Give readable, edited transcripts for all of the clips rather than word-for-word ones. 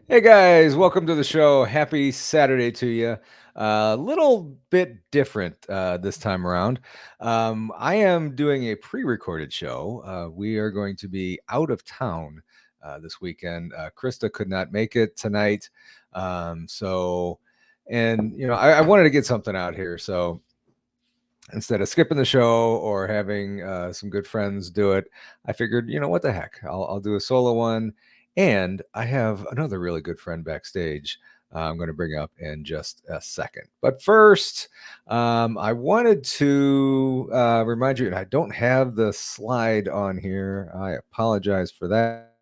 Hey guys, welcome to the show. Happy Saturday to you. A little bit different this time around. I am doing a pre recorded show. We are going to be out of town this weekend. Krista could not make it tonight. I wanted to get something out here. So instead of skipping the show or having some good friends do it, I figured, what the heck? I'll do a solo one. And I have another really good friend backstage I'm going to bring up in just a second. But first, I wanted to remind you, and I don't have the slide on here. I apologize for that.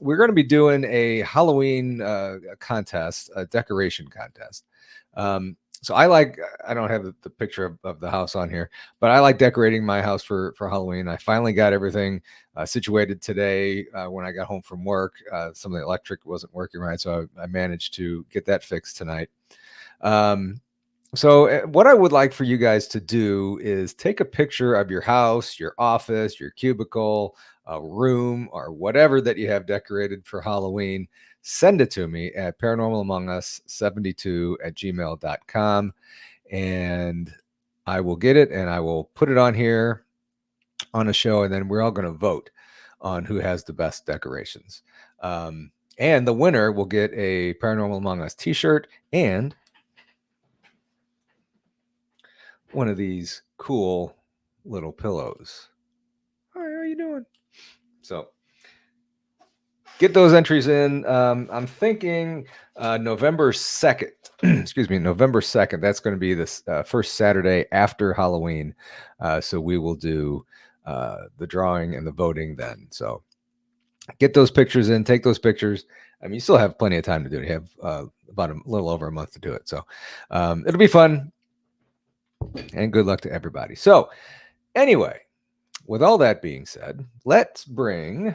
We're going to be doing a Halloween contest, a decoration contest. So I don't have the picture of the house on here, but I like decorating my house for Halloween. I finally got everything situated today when I got home from work. Some of the electric wasn't working right, so I managed to get that fixed tonight. So what I would like for you guys to do is take a picture of your house, your office, your cubicle, a room, or whatever that you have decorated for Halloween. Send it to me at paranormalamongus72@gmail.com, and I will get it and I will put it on here on a show, and then we're all going to vote on who has the best decorations. And the winner will get a Paranormal Among Us t-shirt and one of these cool little pillows. Hi, how are you doing? So get those entries in. I'm thinking November 2nd. Excuse me, November 2nd. That's going to be this first Saturday after Halloween. So we will do the drawing and the voting then. So get those pictures in, take those pictures. I mean, you still have plenty of time to do it. You have about a little over a month to do it. So it'll be fun. And good luck to everybody. So, anyway, with all that being said, let's bring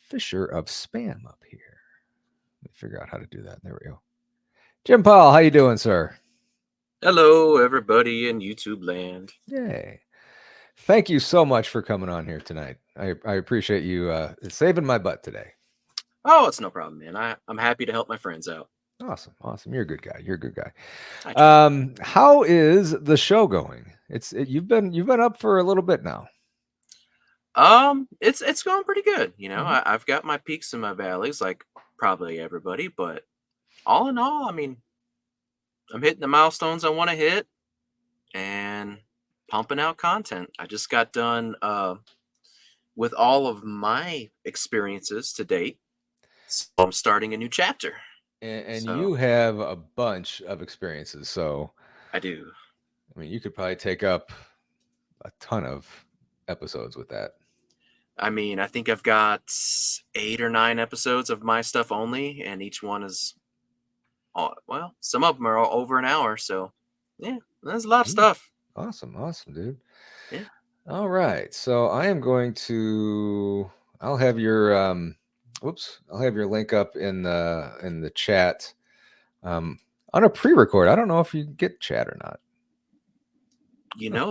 Fisher of Spam up here. Let me figure out how to do that. There we go. Jim Paul, how you doing, sir? Hello, everybody in YouTube land. Yay. Thank you so much for coming on here tonight. I appreciate you saving my butt today. Oh, it's no problem, man. I'm happy to help my friends out. Awesome. You're a good guy. You're a good guy. I try. How is the show going? You've been up for a little bit now. It's going pretty good. Mhm. I've got my peaks and my valleys, like probably everybody, but all in all, I mean, I'm hitting the milestones I want to hit and pumping out content. I just got done with all of my experiences to date, so I'm starting a new chapter. And So you have a bunch of experiences, so I do. I mean, you could probably take up a ton of episodes with that. I mean, I think I've got 8 or 9 episodes of my stuff only, and each one is, well, some of them are all over an hour. So, yeah, there's a lot of Mm, stuff. awesome, dude. Yeah. All right, so I am going to. I'll have your whoops. I'll have your link up in the chat on a pre-record. I don't know if you get chat or not.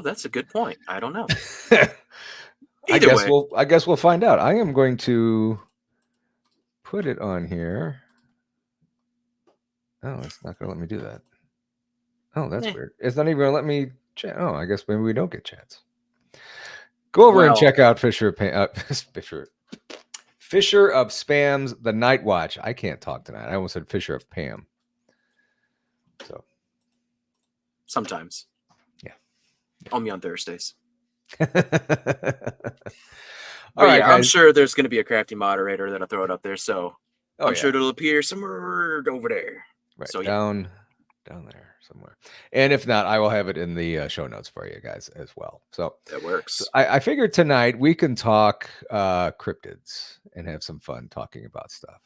That's a good point. I don't know. I Either guess way, we'll find out. I am going to put it on here. Oh, it's not going to let me do that. Oh, that's eh, weird. It's not even going to let me chat. Oh, I guess maybe we don't get chats. Go over and well, check out Fisher of Spam's The Night Watch. I can't talk tonight. I almost said Fisher of Pam. So sometimes. yeah. Only on Thursdays. All But right, yeah, I'm guys. sure there's going to be a crafty moderator that'll throw it up there. So Oh I'm sure yeah, it'll appear somewhere over there. right So yeah, down there somewhere. And if not, I will have it in the show notes for you guys as well. that So works. I figured tonight we can talk cryptids and have some fun talking about stuff.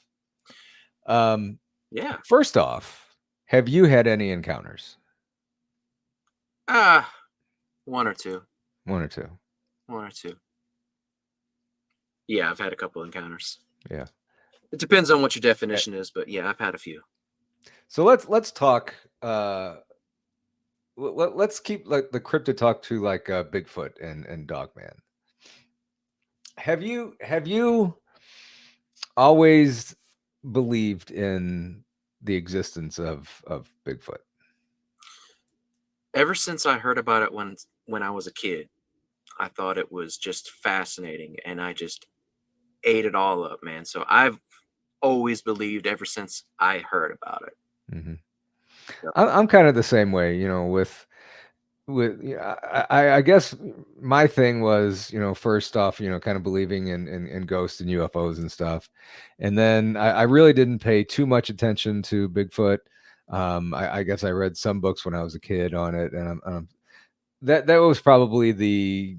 Um, Yeah. First off, have you had any encounters? Ah, one or two. One or two? One or two. Yeah, I've had a couple encounters. Yeah. It depends on what your Eh, definition is, but yeah, I've had a few. So let's talk. Let's keep like the cryptid talk to like Bigfoot and Dogman. Have you always believed in the existence of Bigfoot? Ever since I heard about it when I was a kid, I thought it was just fascinating, and I just ate it all up, man. So I've always believed ever since I heard about it. Hmm. Yep. I'm kind of the same way, with yeah, I guess my thing was, first off, kind of believing in ghosts and UFOs and stuff, and then I really didn't pay too much attention to Bigfoot. I guess I read some books when I was a kid on it, and that was probably the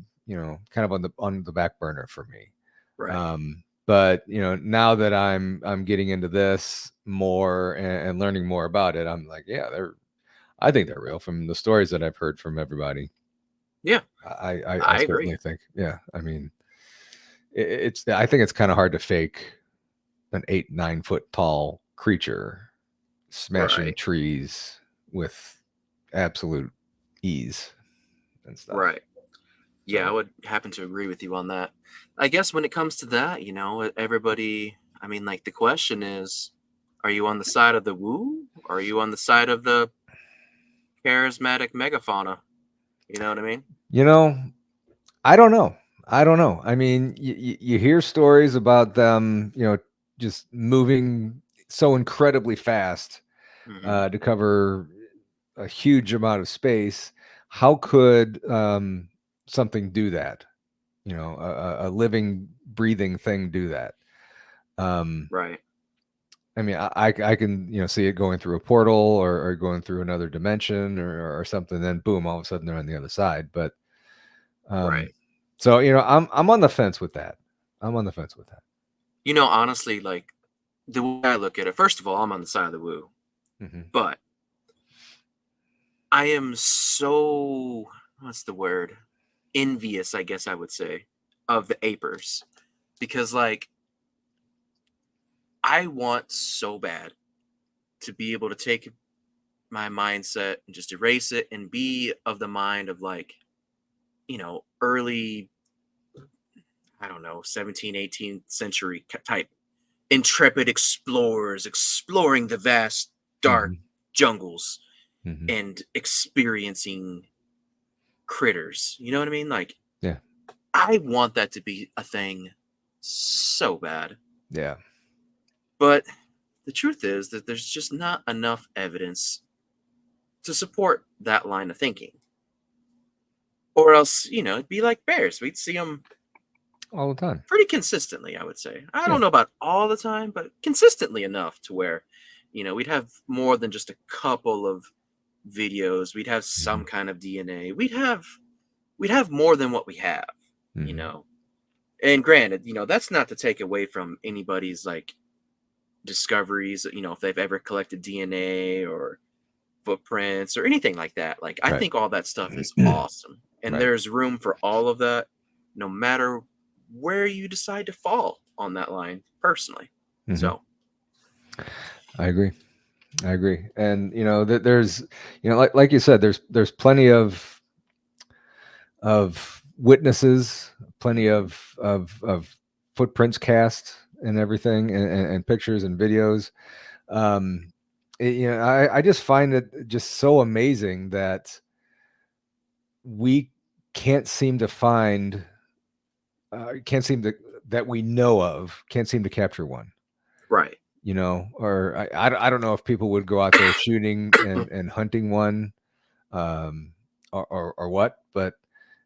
kind of on the back burner for me. Right. But now that I'm getting into this more and learning more about it, I'm like, yeah, I think they're real from the stories that I've heard from everybody. Yeah, I I agree. certainly think, yeah. I mean, I think it's kind of hard to fake an 8-9 foot tall creature smashing Right. trees with absolute ease and stuff. Right. Yeah, I So would happen to agree with you on that. I guess when it comes to that, everybody, I mean, like the question is, are you on the side of the woo? Or are you on the side of the charismatic megafauna? You know what I mean? you know, I don't know. I don't know. I mean, you hear stories about them, just moving so incredibly fast Hmm. to cover a huge amount of space. How could something do that? A living, breathing thing do that? Um, Right. I mean, I can see it going through a portal or going through another dimension or something. Then boom, all of a sudden they're on the other side. But um, Right. so I'm on the fence with that. I'm on the fence with that. Honestly, like the way I look at it, first of all, I'm on the side of the woo. Hmm. But I am so, what's the word? Envious, I guess I would say, of the apers. Because, like, I want so bad to be able to take my mindset and just erase it and be of the mind of, like, early, I don't know, 17th, 18th century type intrepid explorers exploring the vast, dark Hmm. jungles Hmm. and experiencing critters. You know what I mean? Like, Yeah. I want that to be a thing so bad. Yeah. But the truth is that there's just not enough evidence to support that line of thinking. Or else, it'd be like bears. We'd see them All the time. pretty consistently, I would say. I Yeah. don't know about all the time, but consistently enough to where, we'd have more than just a couple of videos. We'd have Hmm. some kind of DNA. We'd have more than what we have, you Hmm. know. And granted, that's not to take away from anybody's like discoveries, if they've ever collected DNA or footprints or anything like that. Like, I Right. think all that stuff is awesome. And Right. there's room for all of that, no matter where you decide to fall on that line, personally. Hmm. So, I agree. I agree. And there's like you said, there's plenty of witnesses, plenty mhm, of footprints cast and everything, and pictures and videos. I just find it just so amazing that we can't seem to find, can't seem to that we know of, can't seem to capture one. right. Or I don't know if people would go out there shooting and hunting one, um, or what. But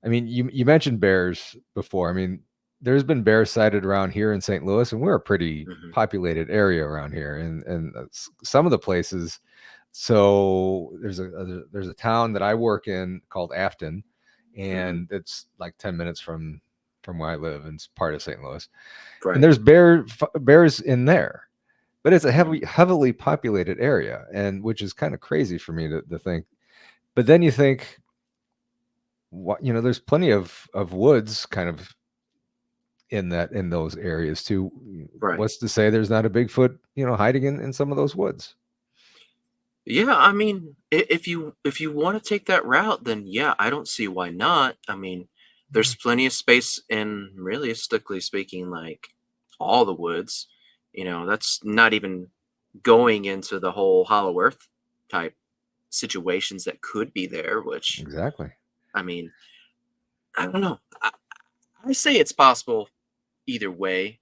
I mean, you mentioned bears before. I mean, there's been bears sighted around here in St. Louis, and we're a pretty Hmm. populated area around here, and some of the places. So there's a town that I work in called Afton, Hmm. and it's like 10 minutes from where I live, and it's part of St. Louis. And Right. there's bears in there, but it's a Hmm. heavily populated area, and which is kind of crazy for me to think. But then you think, what there's plenty of woods kind of in those areas too. Right. What's to say there's not a Bigfoot hiding in some of those woods? Yeah, I mean, if you want to take that route, then yeah, I don't see why not. I mean, there's plenty of space in, really, strictly speaking, like all the woods. That's not even going into the whole Hollow Earth type situations that could be there, which, Exactly. I mean, I don't know. I say it's possible either way.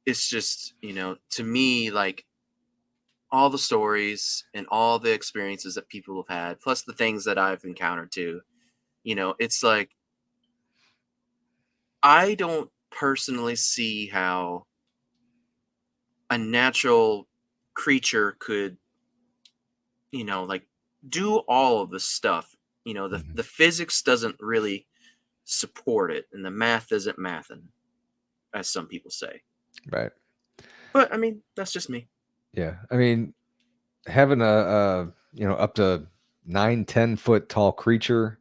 It's just, to me, like all the stories and all the experiences that people have had, plus the things that I've encountered too, it's like I don't personally see how a natural creature could, like do all of the stuff. The Mhm. the physics doesn't really support it, and the math isn't mathing, as some people say. Right. But I mean, that's just me. Yeah. I mean, having up to 9, 10 foot tall creature,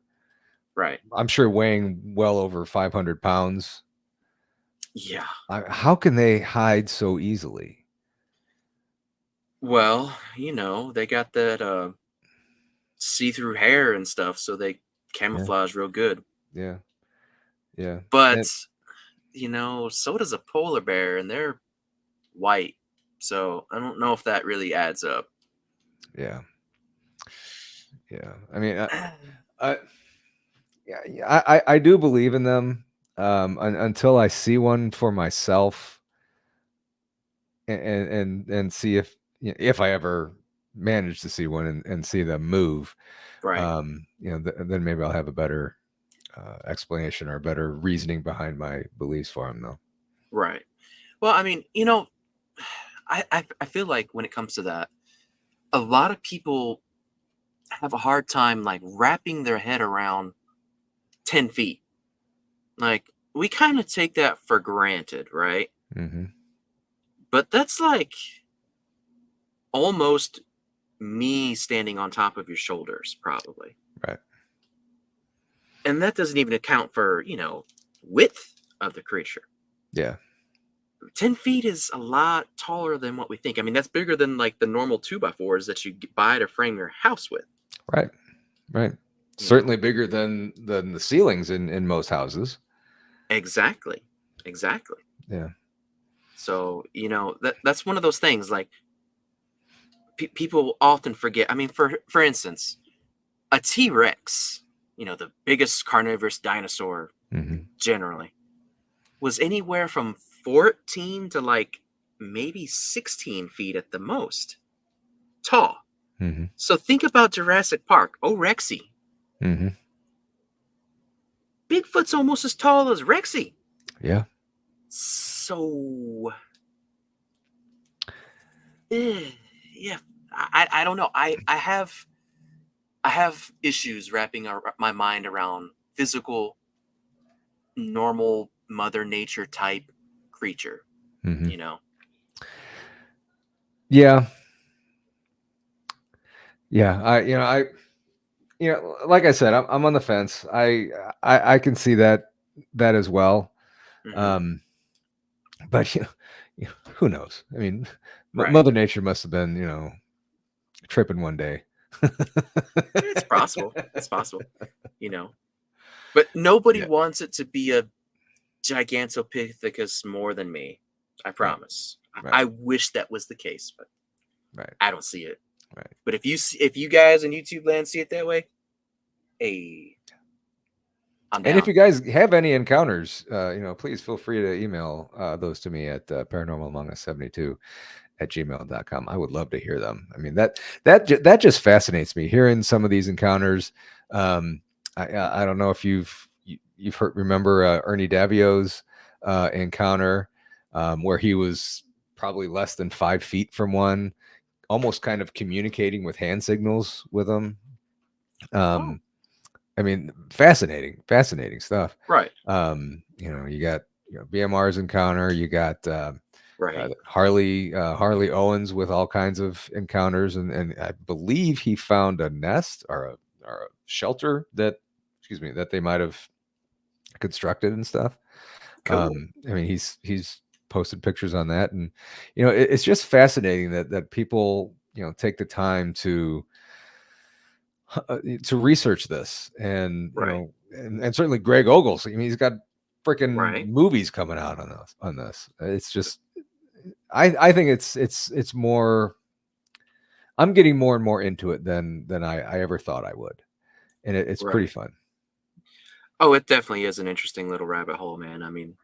Right. I'm sure weighing well over 500 pounds. Yeah. How can they hide so easily? Well, they got that see-through hair and stuff, so they Yeah. camouflage real good. Yeah. Yeah. But, And so does a polar bear, and they're white. So I don't know if that really adds up. yeah. Yeah. I mean, I yeah, yeah, I do believe in them until I see one for myself and see if I ever manage to see one and see them move. Right. Then maybe I'll have a better explanation or a better reasoning behind my beliefs for them, though. Right. Well, I mean, I feel like when it comes to that, a lot of people have a hard time like wrapping their head around 10 feet. Like, we kind of take that for granted, right? Hmm. But that's like almost me standing on top of your shoulders, probably. Right. And that doesn't even account for, width of the creature. Yeah. 10 feet is a lot taller than what we think. I mean, that's bigger than like the normal 2x4s that you buy to frame your house with, Right. Right. you know? Certainly bigger than the ceilings in most houses. Exactly. Exactly. Yeah. So, that's one of those things like people often forget. I mean, for instance, a T-Rex, the biggest carnivorous dinosaur Hmm. generally, was anywhere from 14 to like maybe 16 feet at the most tall. Hmm. So think about Jurassic Park. Oh, Rexy. Hmm. Bigfoot's almost as tall as Rexy. Yeah. So, yeah, I don't know. I have issues wrapping my mind around physical, normal Mother Nature type creature. Hmm. You know, Yeah. Yeah. Like I said, I'm on the fence. I can see that as well. hmm Um, but who knows? I mean, right? Mother Nature must have been, tripping one day. It's possible. It's possible. You know, but nobody Yeah. wants it to be a Gigantopithecus more than me. I Right. promise. Right. I wish that was the case, but Right. I don't see it. Right. But if you guys in YouTube land see it that way, hey, I'm And if down. you guys have any encounters, please feel free to email those to me at paranormalamongus72@gmail.com. I would love to hear them. I mean, that just fascinates me, hearing some of these encounters. Um, I don't know if you've remember Ernie Davio's encounter, where he was probably less than 5 feet from one, almost kind of communicating with hand signals with them. Oh, Um, I mean, fascinating stuff. right, You got BMR's encounter. You got right. Harley Owens with all kinds of encounters, and I believe he found a nest or a shelter that they might have constructed and stuff. Cool. I mean, he's posted pictures on that, and it's just fascinating that people take the time to research this, and Right, and certainly Greg Ogles. I mean, he's got freaking right. movies coming out on this. It's just I think it's more. I'm getting more and more into it than I ever thought I would, and it's pretty Right. fun. Oh, it definitely is an interesting little rabbit hole, man. I mean,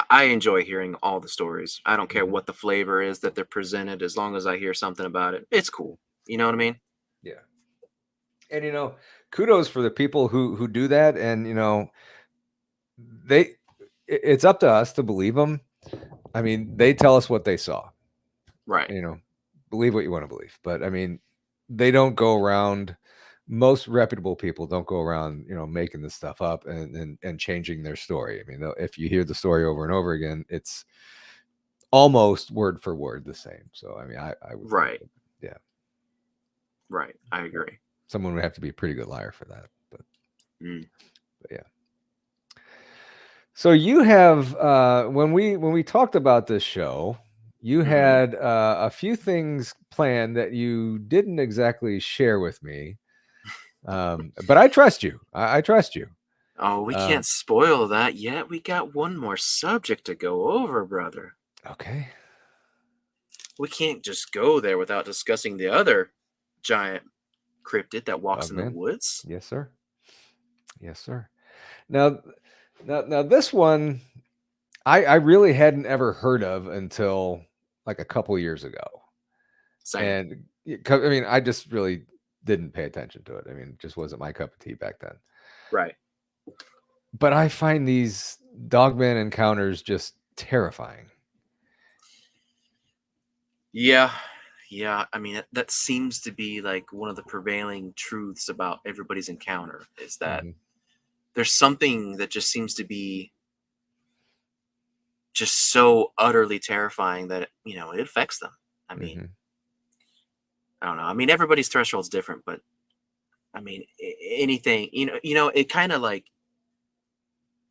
I enjoy hearing all the stories. I don't care Mhm. what the flavor is that they're presented, as long as I hear something about it. It's cool. You know what I mean? Yeah, and kudos for the people who do that, and they it's up to us to believe them. I mean, they tell us what they saw. Right. You know, believe what you want to believe, but I mean, they don't go around. Most reputable people don't go around, making this stuff up and changing their story. I mean, if you hear the story over and over again, it's almost word for word the same. So, I mean, I would think Right. that, yeah, Right. I yeah, agree. someone would have to be a pretty good liar for that. Mm. But yeah. So you have when we talked about this show, you Hmm. had a few things planned that you didn't exactly share with me. But I trust you. I trust you. Oh, we Um, can't spoil that yet. We got one more subject to go over, brother. okay. We can't just go there without discussing the other giant cryptid that walks Dog in the man. woods. Yes, sir. Yes, sir. Now, now this one I really hadn't ever heard of until like a couple years ago. Same. And I mean, I just really didn't pay attention to it. I mean, it just wasn't my cup of tea back then. Right. But I find these dogman encounters just terrifying. Yeah. Yeah. I mean, that seems to be like one of the prevailing truths about everybody's encounter is that Hmm. there's something that just seems to be just so utterly terrifying that, it affects them. I mean, Hmm. I don't know. I mean, everybody's threshold's different, but I mean, anything, it kind of like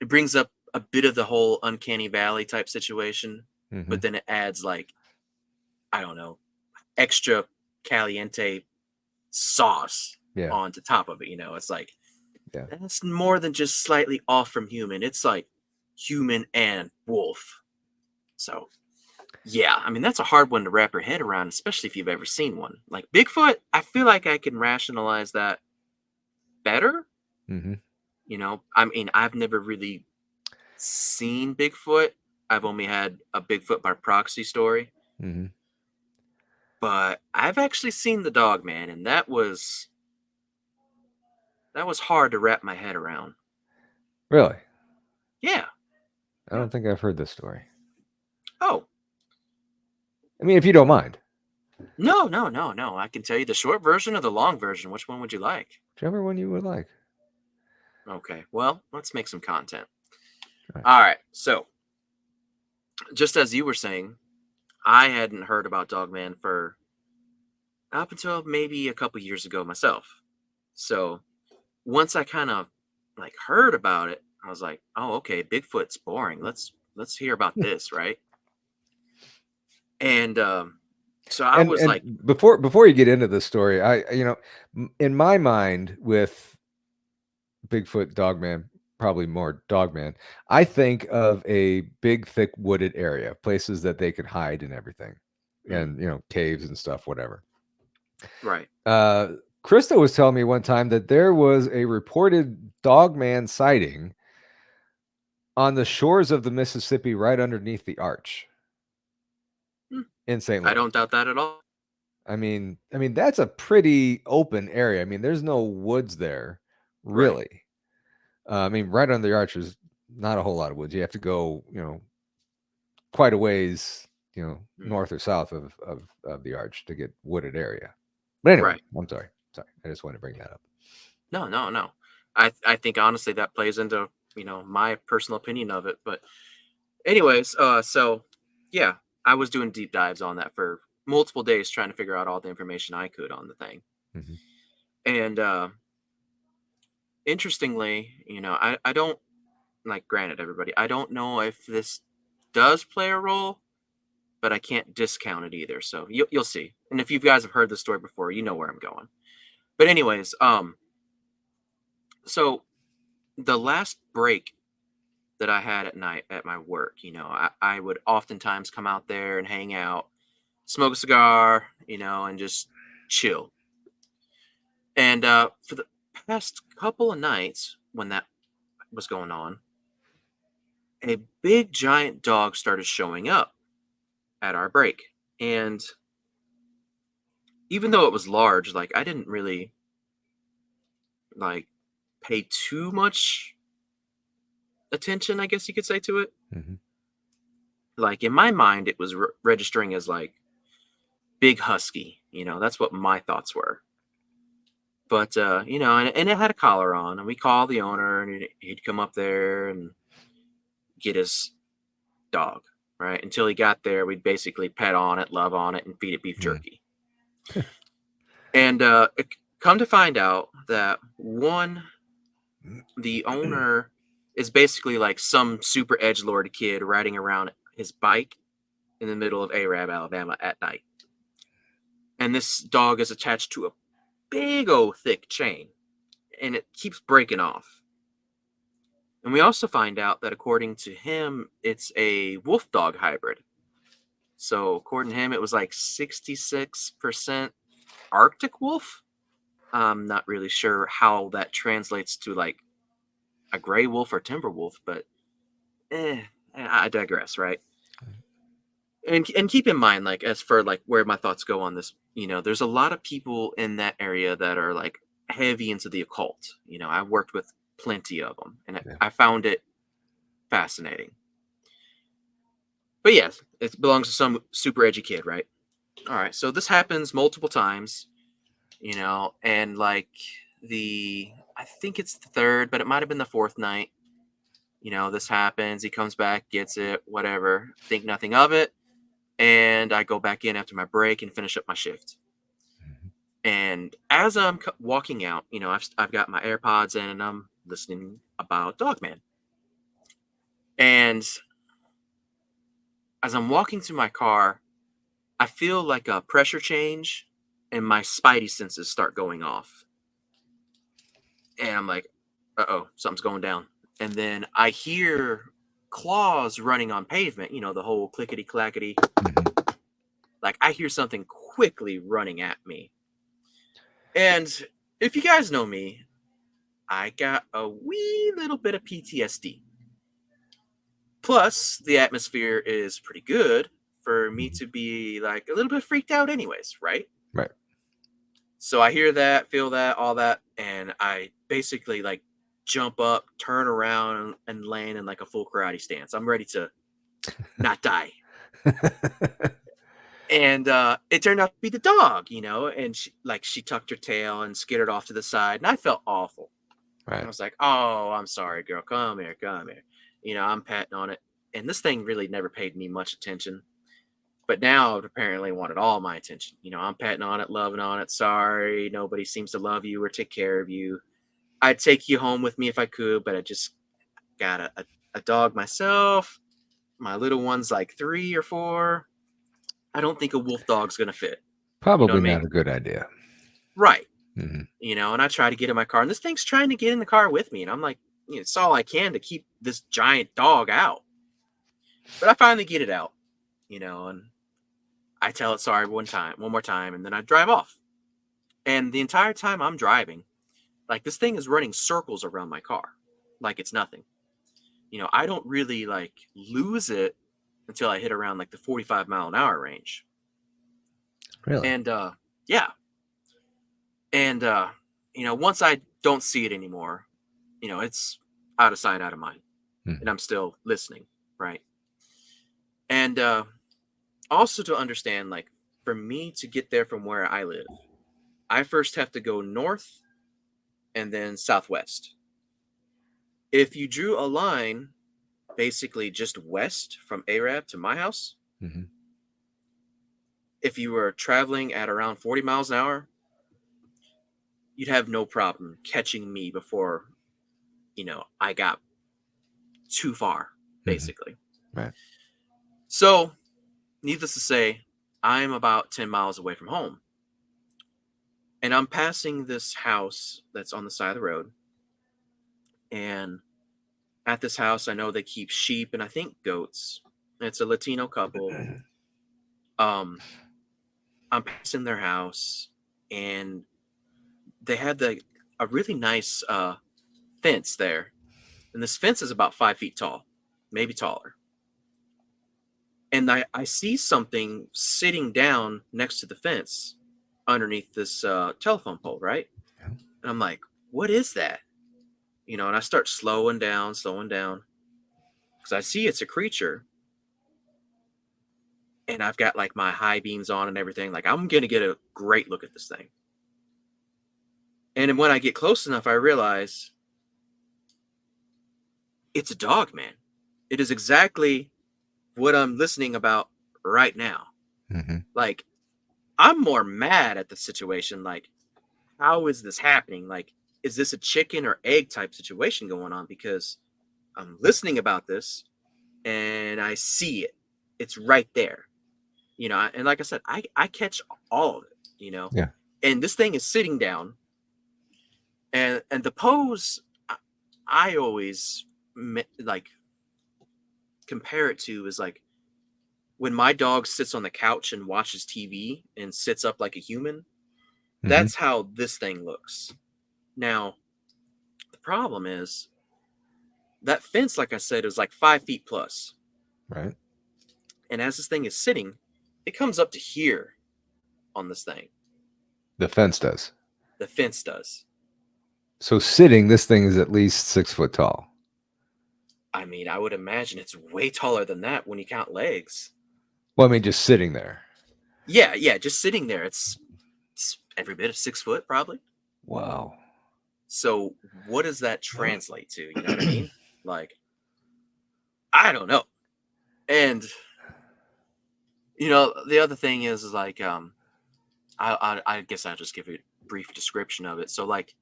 it brings up a bit of the whole uncanny valley type situation, Hmm. but then it adds like, I don't know, extra caliente sauce Yeah. on to top of it. It's like Yeah. that's more than just slightly off from human. It's like human and wolf. So yeah, I mean that's a hard one to wrap your head around, especially if you've ever seen one. Like Bigfoot, I feel like I can rationalize that better. Hmm. I mean, I've never really seen Bigfoot. I've only had a Bigfoot by proxy story, Hmm. but I've actually seen the dog man, and that was hard to wrap my head around. Really? Yeah. I Yeah. don't think I've heard this story. Oh, I mean, if you don't mind, no, no, no, no. I can tell you the short version or the long version. Which one would you like? whichever one you would like. Okay. Well, let's make some content. All right. All right. So, just as you were saying, I hadn't heard about Dogman for up until maybe a couple years ago myself. So, once I kind of like heard about it, I was like, "Oh, okay, Bigfoot's boring. Let's hear about this, right?" And so I And was and like, before you get into the story, in my mind with Bigfoot, Dogman, probably more Dogman, I think of a big, thick, wooded area, places that they could hide and everything, mm, and caves and stuff, whatever. right. Uh, Krista was telling me one time that there was a reported Dogman sighting on the shores of the Mississippi, right underneath the arch Mm, in St. I Louis. don't doubt that at all. I mean that's a pretty open area. I mean, there's no woods there, Right. really. I mean, right under the arch is not a whole lot of woods. You have to go, quite a ways, Mm, north or south of the arch to get wooded area. But anyway, right. I'm sorry. Sorry, I just wanted to bring that up. No, no, no. I think honestly that plays into my personal opinion of it. But anyways, so yeah, I was doing deep dives on that for multiple days, trying to figure out all the information I could on the thing. Hmm. And interestingly, I don't like. Granted, everybody, I don't know if this does play a role, but I can't discount it either. So you'll see. And if you guys have heard the story before, you know where I'm going. But anyways, so the last break that I had at night at my work. I would oftentimes come out there and hang out, smoke a cigar, and just chill. And for the past couple of nights when that was going on, a big giant dog started showing up at our break. And even though it was large, like I didn't really like pay too much attention, I guess you could say, to it. Hmm. Like in my mind, it was registering as like big husky. That's what my thoughts were. But and it had a collar on, and we called the owner, and he'd come up there and get his dog, right? Until he got there, we'd basically pet on it, love on it, and feed it beef Mm. jerky. And come to find out that the owner is basically like some super edgelord kid riding around his bike in the middle of Arab, Alabama at night. And this dog is attached to a big old thick chain, and it keeps breaking off. And we also find out that according to him, it's a wolf dog hybrid. So according to him, it was like 66% Arctic wolf. I'm not really sure how that translates to like a gray wolf or timber wolf, but I digress, right? And keep in mind, like as for like where my thoughts go on this, there's a lot of people in that area that are like heavy into the occult. I've worked with plenty of them, and Yeah. I found it fascinating. But yes, it belongs to some super edgy kid, right? All right, so this happens multiple times, and like I think it's the third, but it might have been the fourth night. This happens. He comes back, gets it, whatever. Think nothing of it, and I go back in after my break and finish up my shift. Mhm. And as I'm walking out, I've got my AirPods in and I'm listening about Dogman. And as I'm walking to my car, I feel like a pressure change and my spidey senses start going off. And I'm like, uh-oh, something's going down. And then I hear claws running on pavement, the whole clickety clackety. Mhm. Like I hear something quickly running at me. And if you guys know me, I got a wee little bit of PTSD. Plus, the atmosphere is pretty good for me Mhm. to be like a little bit freaked out, anyways, right? Right. So I hear that, feel that, all that, and I basically like jump up, turn around, and land in like a full karate stance. I'm ready to not die. And it turned out to be the dog, and she tucked her tail and skittered off to the side, and I felt awful. I Right. was like, "Oh, I'm sorry, girl. Come here, come here." I'm patting on it, and this thing really never paid me much attention. But now it apparently wanted all my attention. I'm patting on it, loving on it. Sorry, nobody seems to love you or take care of you. I'd take you home with me if I could, but I just got a dog myself. My little one's like 3 or 4. I don't think a wolf dog's gonna fit. You know what Probably I mean? not a good idea. Right. Mhm. And I try to get in my car, and this thing's trying to get in the car with me, and I'm like, it's all I can to keep this giant dog out. But I finally get it out, and I tell it sorry one more time, and then I drive off. And the entire time I'm driving, like this thing is running circles around my car, like it's nothing. I don't really like lose it until I hit around like the 45-mile-an-hour range. Really? And yeah. And once I don't see it anymore, it's out of sight, out of mind. And Mhm. I'm still listening, right? And also to understand, like, for me to get there from where I live, I first have to go north and then southwest. If you drew a line basically just west from Arab to my house, Mhm. if you were traveling at around 40 miles an hour, you'd have no problem catching me before, I got too far, Mhm. basically. Right. So, needless to say, I'm about 10 miles away from home. And I'm passing this house that's on the side of the road. And at this house, I know they keep sheep and I think goats. It's a Latino couple. Um, I'm passing their house, and they had a really nice fence there, and this fence is about 5 feet tall, maybe taller. And I see something sitting down next to the fence underneath this telephone pole, right? And I'm like, what is that? And I start slowing down, because I see it's a creature, and I've got like my high beams on and everything. Like, I'm gonna get a great look at this thing. And then when I get close enough, I realize it's a dog, man. It is exactly what I'm listening about right now. Mm-hmm. Like, I'm more mad at the situation. Like, how is this happening? Like, is this a chicken or egg type situation going on? Because I'm listening about this and I see it. It's right there. And like I said, I catch all of it. Yeah. And this thing is sitting down, and the pose I always like compare it to is like when my dog sits on the couch and watches TV and sits up like a human. Mm-hmm. That's how this thing looks. Now, the problem is that fence, like I said, is like 5 feet plus. Right. And as this thing is sitting, it comes up to here on this thing. The fence does. The fence does. So sitting, this thing is at least 6 foot tall. I mean, I would imagine it's way taller than that when you count legs. Well, I mean, just sitting there. Yeah, just sitting there. It's every bit of 6 foot, probably. Wow. So what does that translate to? You know what I mean? Like, I don't know. And the other thing is like, I guess I'll just give a brief description of it. So like,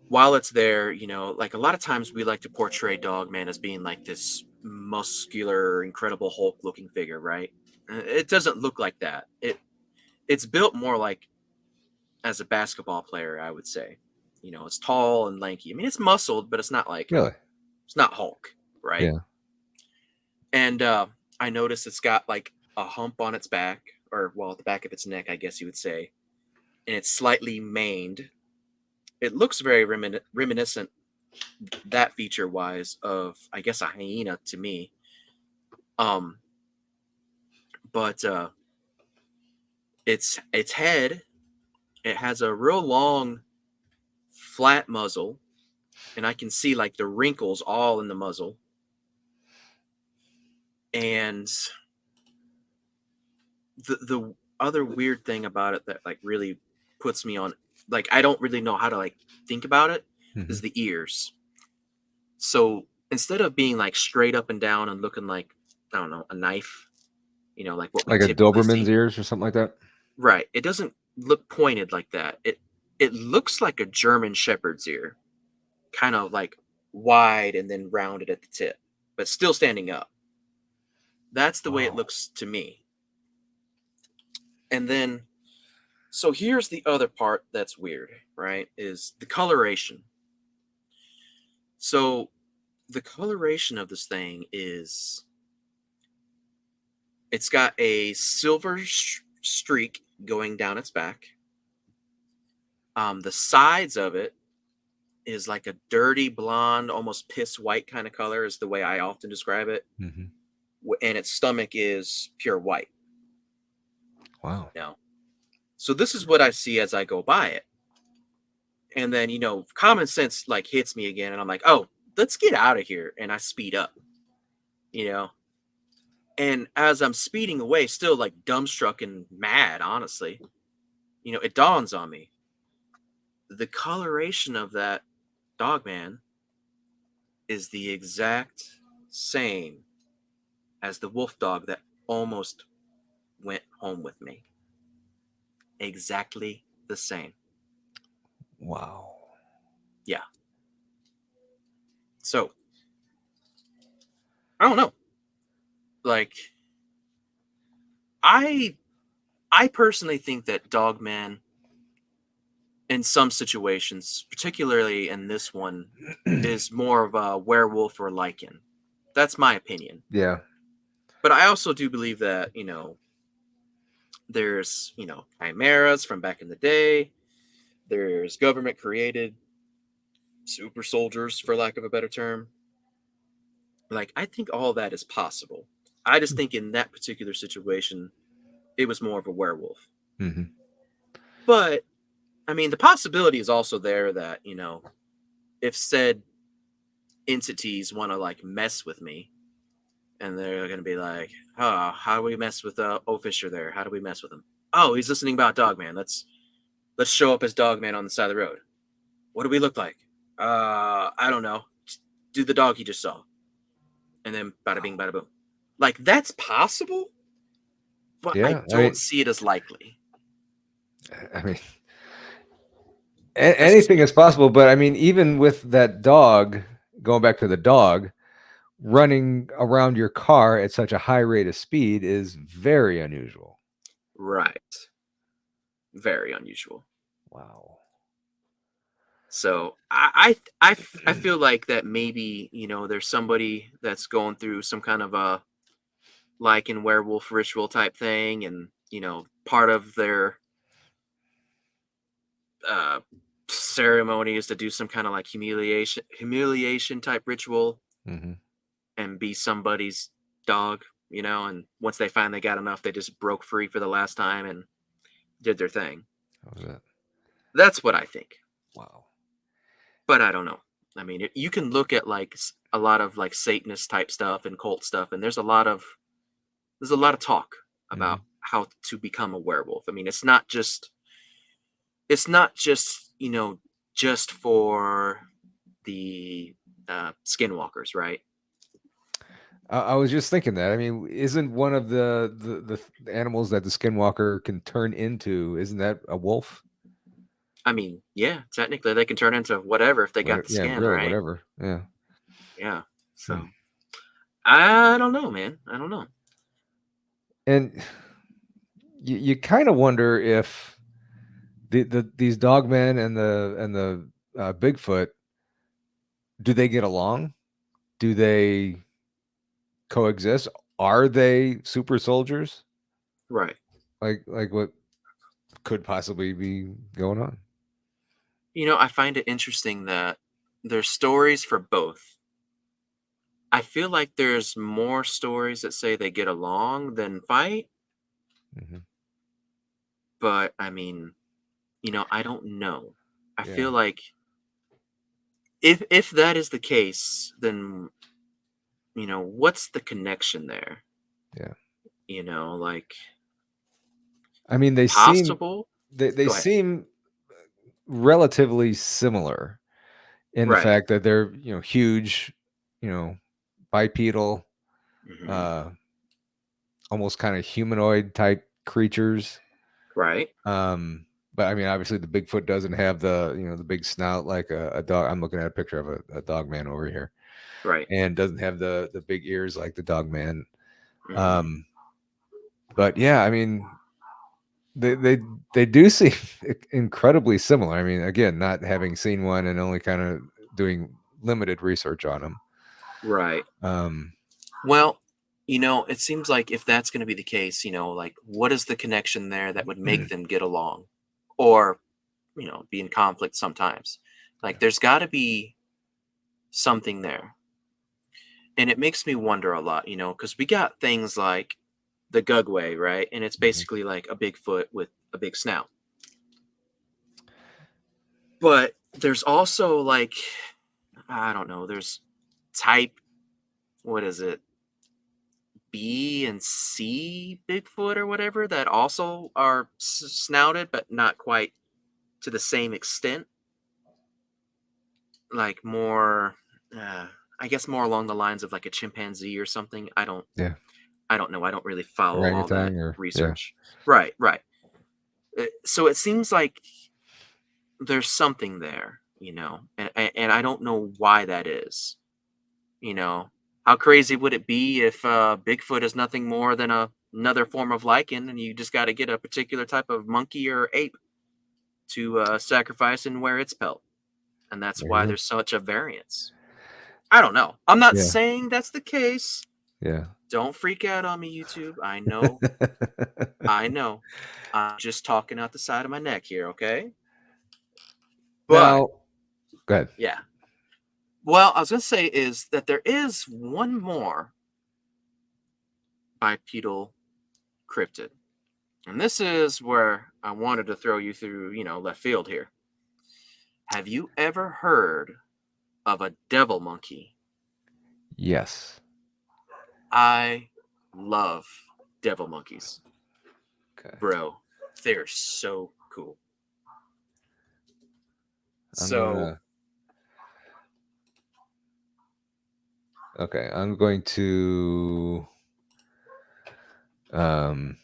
while it's there, like a lot of times we like to portray Dogman as being like this muscular, incredible Hulk looking figure, right? It doesn't look like that. It's built more like as a basketball player, I would say. It's tall and lanky. I mean, it's muscled, but it's not like Really? it's not Hulk, right? Yeah. And I noticed it's got like a hump on its back, or well, the back of its neck, I guess you would say, and it's slightly maned. It looks very reminiscent, that feature wise, of I guess a hyena to me. Um, but its head, it has a real long, flat muzzle, and I can see like the wrinkles all in the muzzle. And the other weird thing about it that like really puts me on, like I don't really know how to like think about it, Mm-hmm. is the ears. So instead of being like straight up and down and looking like, I don't know, a knife, like what we Like a typically Doberman's see, ears or something like that? right? It doesn't look pointed like that. It looks like a German Shepherd's ear, kind of like wide and then rounded at the tip, but still standing up. That's the way it Wow. looks to me. And then, so here's the other part that's weird, right? Is the coloration. So the coloration of this thing is, it's got a silver streak going down its back. The sides of it is like a dirty blonde, almost piss white kind of color, is the way I often describe it. Mm-hmm. And its stomach is pure white. Wow. So this is what I see as I go by it. And then, common sense like hits me again, and I'm like, oh, let's get out of here. And I speed up, you know. And as I'm speeding away, still like dumbstruck and mad, honestly, it dawns on me. The coloration of that Dogman is the exact same as the wolf dog that almost went home with me. Exactly the same. Wow. Yeah. So, I don't know. Like, I personally think that Dogman in some situations, particularly in this one, is more of a werewolf or lichen. That's my opinion. Yeah. But I also do believe that, there's, chimeras from back in the day. There's government created super soldiers, for lack of a better term. Like, I think all that is possible. I just think in that particular situation, it was more of a werewolf. Mm-hmm. But, I mean, the possibility is also there that, if said entities want to like mess with me, and they're going to be like, oh, how do we mess with O Fisher there? How do we mess with him? Oh, he's listening about Dogman. Let's show up as Dogman on the side of the road. What do we look like? I don't know. Do the dog he just saw. And then bada bing, bada boom. Like, that's possible, but I Yeah. don't see it as likely. I mean, That's just anything me. is possible, but I mean, even with that dog, going back to the dog, running around your car at such a high rate of speed is very unusual. Right. Very unusual. Wow. So I feel like that maybe, there's somebody that's going through some kind of a like in werewolf ritual type thing, and part of their uh ceremony is to do some kind of like humiliation type ritual Mm-hmm. and be somebody's dog, and once they finally got enough, they just broke free for the last time and did their thing. How was that? That's what I think. Wow. But I don't know. I mean, you can look at like a lot of like Satanist type stuff and cult stuff, and there's a lot of talk Mm-hmm. about how to become a werewolf. I mean, it's not just just for the skinwalkers, right? I was just thinking that. I mean, isn't one of the animals that the skinwalker can turn into, isn't that a wolf? I mean, yeah, technically they can turn into whatever if they got the Yeah, skin, really, right? whatever. Yeah. Yeah. Hmm. So I don't know, man. I don't know. And you kind of wonder if these dogmen and the Bigfoot, do they get along? Do they coexist? Are they super soldiers? Right. Like what could possibly be going on? I find it interesting that there's stories for both. I feel like there's more stories that say they get along than fight, Hmm. but I mean, I don't know. I Yeah. feel like if that is the case, then what's the connection there? Yeah. Like I mean, they seem possible. they Go ahead. seem relatively similar in the Right. fact that they're huge, you know bipedal, Hmm. uh, almost kind of humanoid type creatures. Right. Um, but I mean, obviously, the Bigfoot doesn't have the big snout like a dog. I'm looking at a picture of a dog man over here, Right. and doesn't have the big ears like the dog man. Hmm. Um, but yeah, I mean, they do seem incredibly similar. I mean, again, not having seen one and only kind of doing limited research on them. Right. Um, Well, it seems like if that's going to be the case, like what is the connection there that would make them get along, or be in conflict sometimes? Like, there's got to be something there. And it makes me wonder a lot, because we got things like the Gugway, right? And it's mhm. basically like a Bigfoot with a big snout. But there's also like, I don't know, there's type, what is it? B and C Bigfoot or whatever that also are snouted, but not quite to the same extent. Like more, uh, I guess more along the lines of like a chimpanzee or something. I don't, Yeah, I don't know. I don't really follow all that orangutan or yeah. research. Right, right. So it seems like there's something there, and I don't know why that is. You know, how crazy would it be if Bigfoot is nothing more than another form of lichen, and you just got to get a particular type of monkey or ape? to sacrifice and wear its pelt, and that's There you why go. there's such a variance. I don't know. I'm not Yeah. saying that's the case. Yeah. Don't freak out on me, YouTube. I know. I know. I'm just talking out the side of my neck here, okay? But Now, go ahead. yeah. Well, I was gonna say is that there is one more bipedal cryptid. And this is where I wanted to throw you through, left field here. Have you ever heard of a devil monkey? Yes. I love devil monkeys. Okay. Bro, they're so cool. I'm So, gonna. Okay, I'm going to um,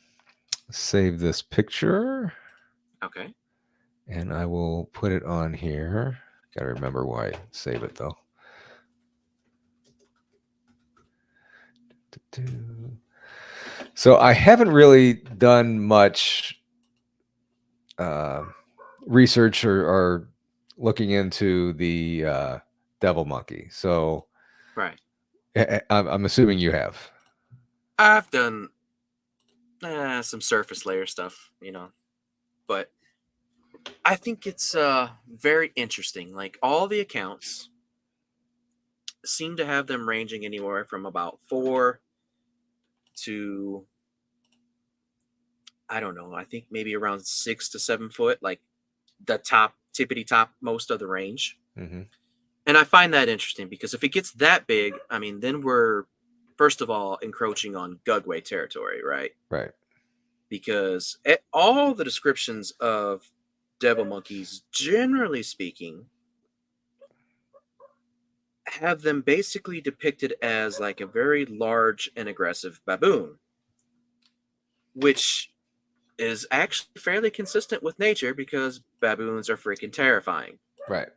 save this picture, okay. and I will put it on here. Got to remember why I save it though. So I haven't really done much uh, research or looking into the devil monkey. So Right. I'm assuming you have. I've done some surface layer stuff, but I think it's very interesting. Like all the accounts seem to have them ranging anywhere from about 4 to, I don't know, I think maybe around 6 to 7 foot, like the top tippity top most of the range. Mm-hmm. And I find that interesting because if it gets that big, I mean, then we're first of all encroaching on Gugway territory, right? Right. Because all the descriptions of devil monkeys, generally speaking, have them basically depicted as like a very large and aggressive baboon, which is actually fairly consistent with nature because baboons are freaking terrifying. Right.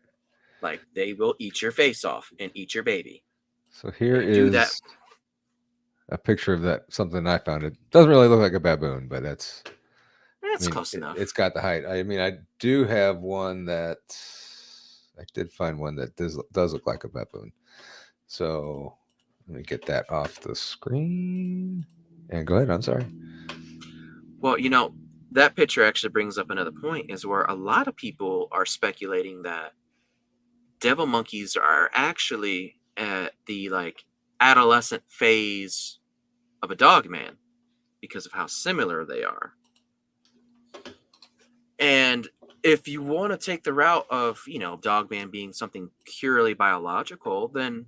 Like they will eat your face off and eat your baby. So here They do that. is a picture of that something I found. It doesn't really look like a baboon, but that's. I That's mean, close enough. it's got the height. I mean, I do have one that I did find one that does look like a baboon. So let me get that off the screen. And go ahead. I'm sorry. Well, that picture actually brings up another point is where a lot of people are speculating that devil monkeys are actually at the like adolescent phase of a dog man because of how similar they are. And if you want to take the route of, dog man being something purely biological, then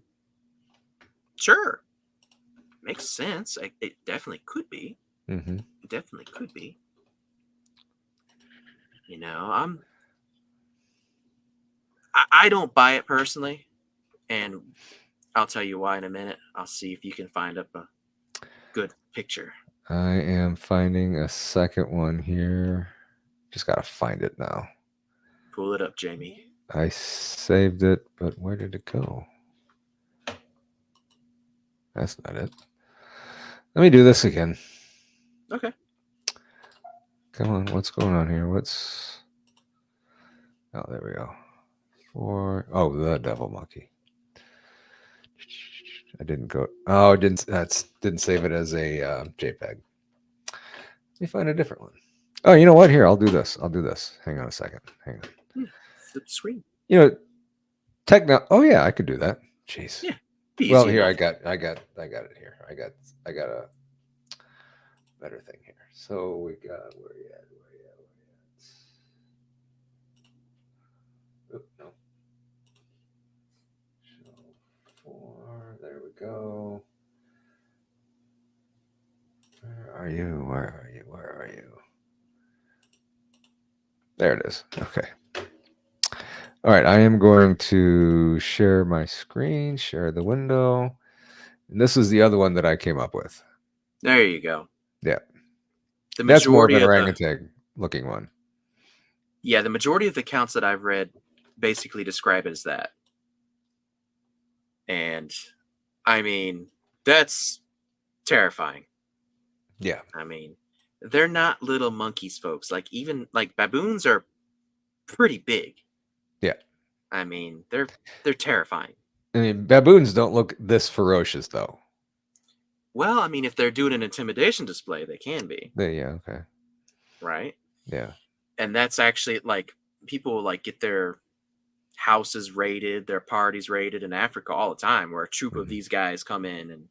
sure, makes sense. It definitely could be. Mm-hmm. It definitely could be. I'm I don't buy it personally, and I'll tell you why in a minute. I'll see if you can find up a good picture. I am finding a second one here. Just got to find it now. Pull it up, Jamie. I saved it, but where did it go? That's not it. Let me do this again. Okay. Come on, what's going on here? Oh, there we go. The devil monkey. I didn't go. Oh, it didn't save it as a JPEG. Let me find a different one. Oh, you know what? Here, I'll do this. Hang on a second. Hang on. Yeah. Flip the screen. Techno. Oh yeah, I could do that. Jeez. Yeah. Well, Easy here enough. I got it here. I got a better thing here. So we got where you at? Oop, no. Show 4. There we go. Where are you? Where are you? There it is. Okay. All right. I am going to share my screen, share the window. And this is the other one that I came up with. There you go. Yeah. The That's more of majority an of the orangutan looking one. the majority of the accounts that I've read basically describe it as that. And I mean, that's terrifying. Yeah. I mean, they're not little monkeys, folks. Like even like baboons are pretty big. Yeah. I mean, they're terrifying. I mean, baboons don't look this ferocious, though. Well, I mean, if they're doing an intimidation display, they can be, Yeah. Okay. right? Yeah. And that's actually like people like get their houses raided, their parties raided in Africa all the time, where a troop of Mhm. these guys come in and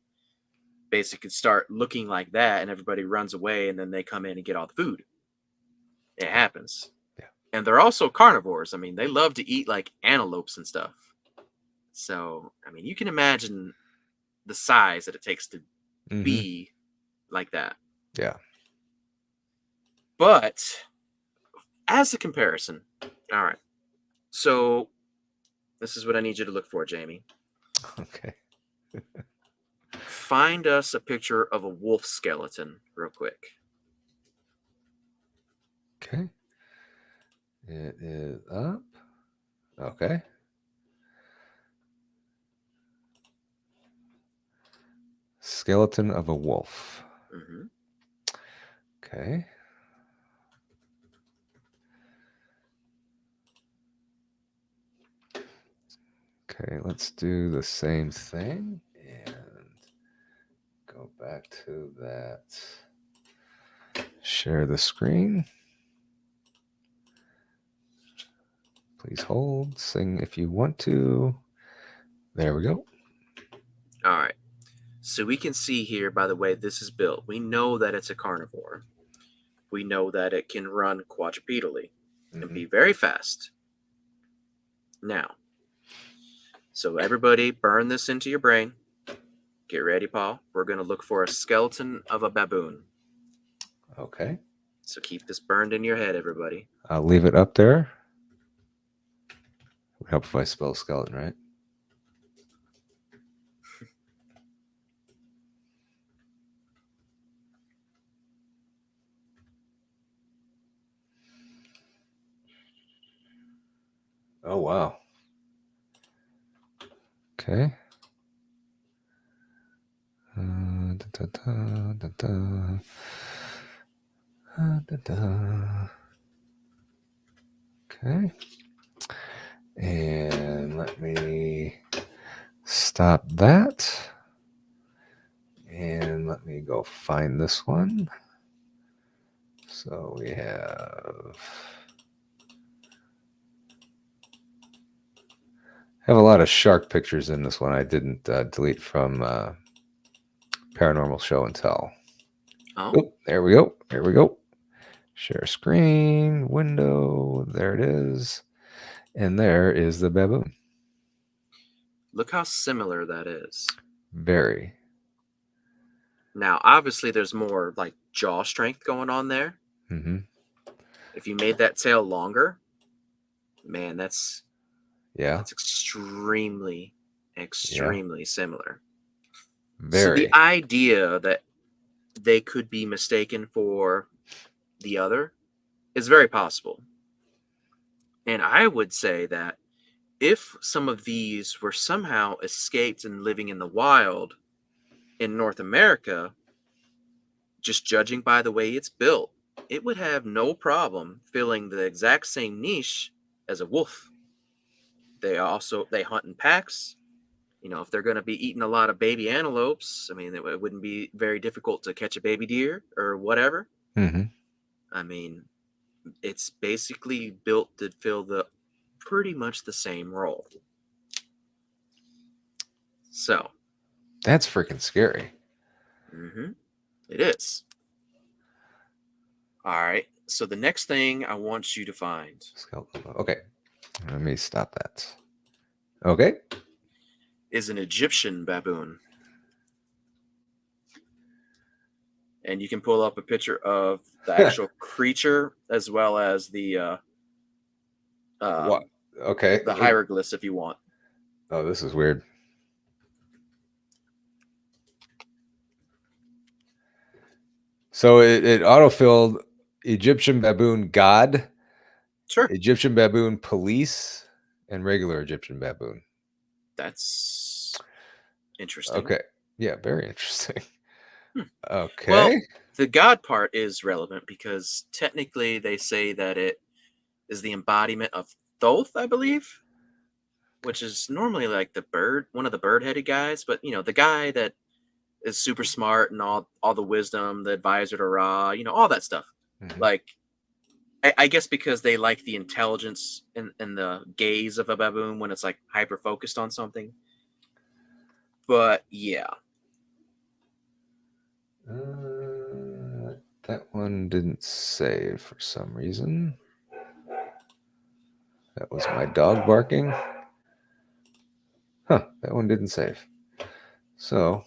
basically start looking like that, and everybody runs away, and then they come in and get all the food. It happens. Yeah. And they're also carnivores. I mean, they love to eat like antelopes and stuff. So, I mean, you can imagine the size that it takes to Mm-hmm. be like that. Yeah. But as a comparison, all right. So, this is what I need you to look for, Jamie. Okay. Find us a picture of a wolf skeleton, real quick. Okay. It is up. Okay. Skeleton of a wolf. Mm-hmm. Okay. Okay, let's do the same thing and go back to that. Share the screen. Please hold. Sing if you want to. There we go. All right. So we can see here by the way this is built. We know that it's a carnivore. We know that it can run quadrupedally and be very fast. Now, so everybody burn this into your brain. Get ready, Paul. We're going to look for a skeleton of a baboon. Okay. So keep this burned in your head, everybody. I'll leave it up there. It would help if I spell skeleton, right? Oh, wow. Okay. Okay. And let me stop that. And let me go find this one. So we have a lot of shark pictures in this one. I didn't delete from Paranormal Show and Tell. Oh, there we go. There we go. Share screen, window. There it is. And there is the baboon. Look how similar that is. Very. Now, obviously, there's more like jaw strength going on there. Mm-hmm. If you made that tail longer, man, that's extremely similar. Very. So the idea that they could be mistaken for the other is very possible. And I would say that if some of these were somehow escaped and living in the wild in North America, just judging by the way it's built, it would have no problem filling the exact same niche as a wolf. They hunt in packs. You know, if they're going to be eating a lot of baby antelopes, I mean, it wouldn't be very difficult to catch a baby deer or whatever. Mm-hmm. I mean, it's basically built to fill the pretty much the same role. So that's freaking scary. Mm-hmm. It is. All right. So the next thing I want you to find. Okay. Let me stop that. Okay. Is an Egyptian baboon. And you can pull up a picture of the actual creature as well as the what? Okay. The hieroglyphs if you want. Oh, this is weird. So it autofilled Egyptian baboon god, sure, Egyptian baboon police, and regular Egyptian baboon. That's interesting. Okay. Yeah, very interesting. Okay. Well, the god part is relevant because technically they say that it is the embodiment of Thoth, I believe, which is normally like the bird, one of the bird-headed guys, but the guy that is super smart and all the wisdom, the advisor to Ra, all that stuff. Mhm. Like, I guess because they like the intelligence and the gaze of a baboon when it's like hyper focused on something. But yeah. That one didn't save for some reason. That was my dog barking. Huh, that one didn't save. So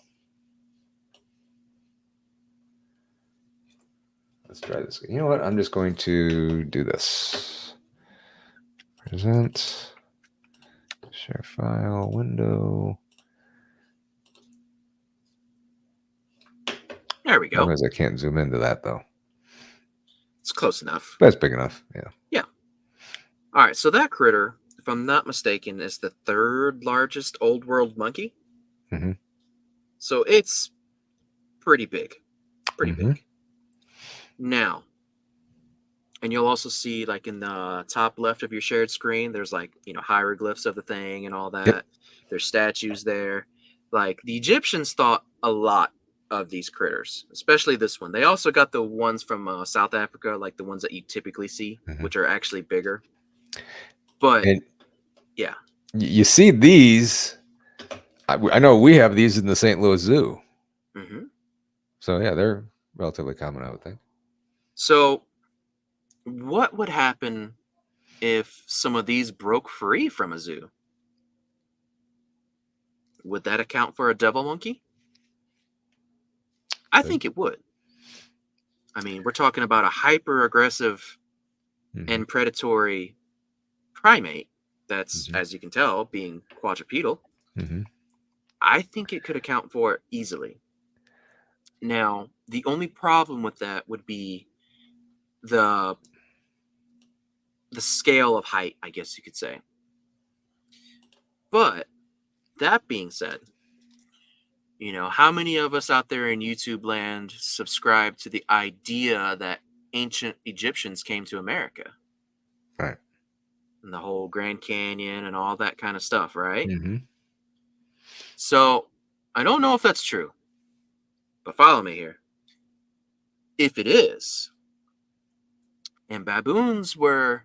let's try this. You know what? I'm just going to do this. Present. Share file. Window. There we go. Otherwise, I can't zoom into that, though. It's close enough. That's big enough. Yeah. Yeah. All right. So that critter, if I'm not mistaken, is the third largest old world monkey. Mm-hmm. So it's pretty big. Pretty Mm-hmm. big. Now, and you'll also see like in the top left of your shared screen, there's like, hieroglyphs of the thing and all that. Yep. There's statues there. Like the Egyptians thought a lot of these critters, especially this one. They also got the ones from South Africa, like the ones that you typically see, Mhm. which are actually bigger. But And yeah, you see these. I know we have these in the St. Louis Zoo. hmm So, yeah, they're relatively common, I would think. So what would happen if some of these broke free from a zoo? Would that account for a devil monkey? I think it would. I mean, we're talking about a hyper aggressive Mm-hmm. and predatory primate that's, Mm-hmm. as you can tell, being quadrupedal. Mm-hmm. I think it could account for it easily. Now, the only problem with that would be the scale of height, I guess you could say. But that being said, how many of us out there in YouTube land subscribe to the idea that ancient Egyptians came to America? Right. And the whole Grand Canyon and all that kind of stuff, right? Mm-hmm. So I don't know if that's true, but follow me here. If it is, and baboons were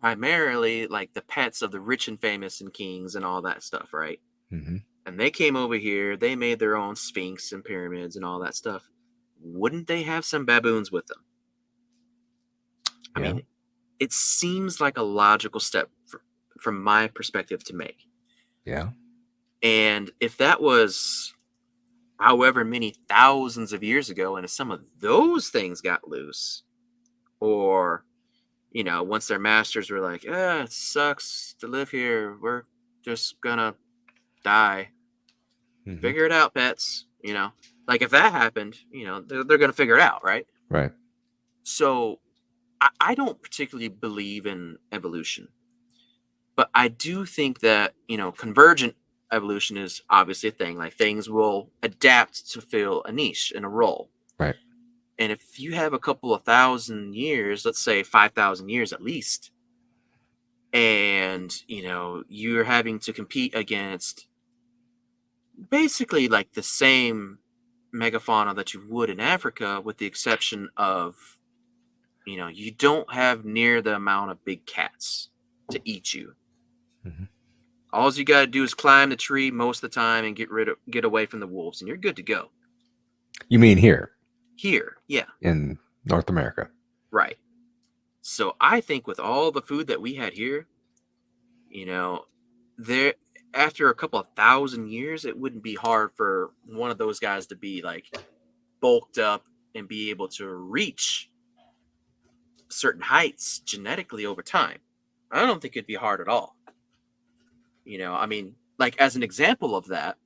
primarily like the pets of the rich and famous and kings and all that stuff, right? Mm-hmm. And they came over here, they made their own sphinx and pyramids and all that stuff. Wouldn't they have some baboons with them? I Yeah. mean, it seems like a logical step from my perspective to make. Yeah. And if that was however many thousands of years ago, and if some of those things got loose, or once their masters were like, it sucks to live here, we're just gonna die, Mm-hmm. figure it out, pets. Like if that happened, they're gonna figure it out, right? Right. So I don't particularly believe in evolution, but I do think that convergent evolution is obviously a thing. Like things will adapt to fill a niche and a role. Right. And if you have a couple of 1,000 years, let's say 5,000 years at least, and you're having to compete against basically like the same megafauna that you would in Africa, with the exception of you don't have near the amount of big cats to eat you. Mm-hmm. All you got to do is climb the tree most of the time and get away from the wolves, and you're good to go. You mean here Here, yeah, in North America? right. So I think with all the food that we had here, there after a couple of 1,000 years, it wouldn't be hard for one of those guys to be like bulked up and be able to reach certain heights genetically over time. I don't think it'd be hard at all. I mean, like as an example of that,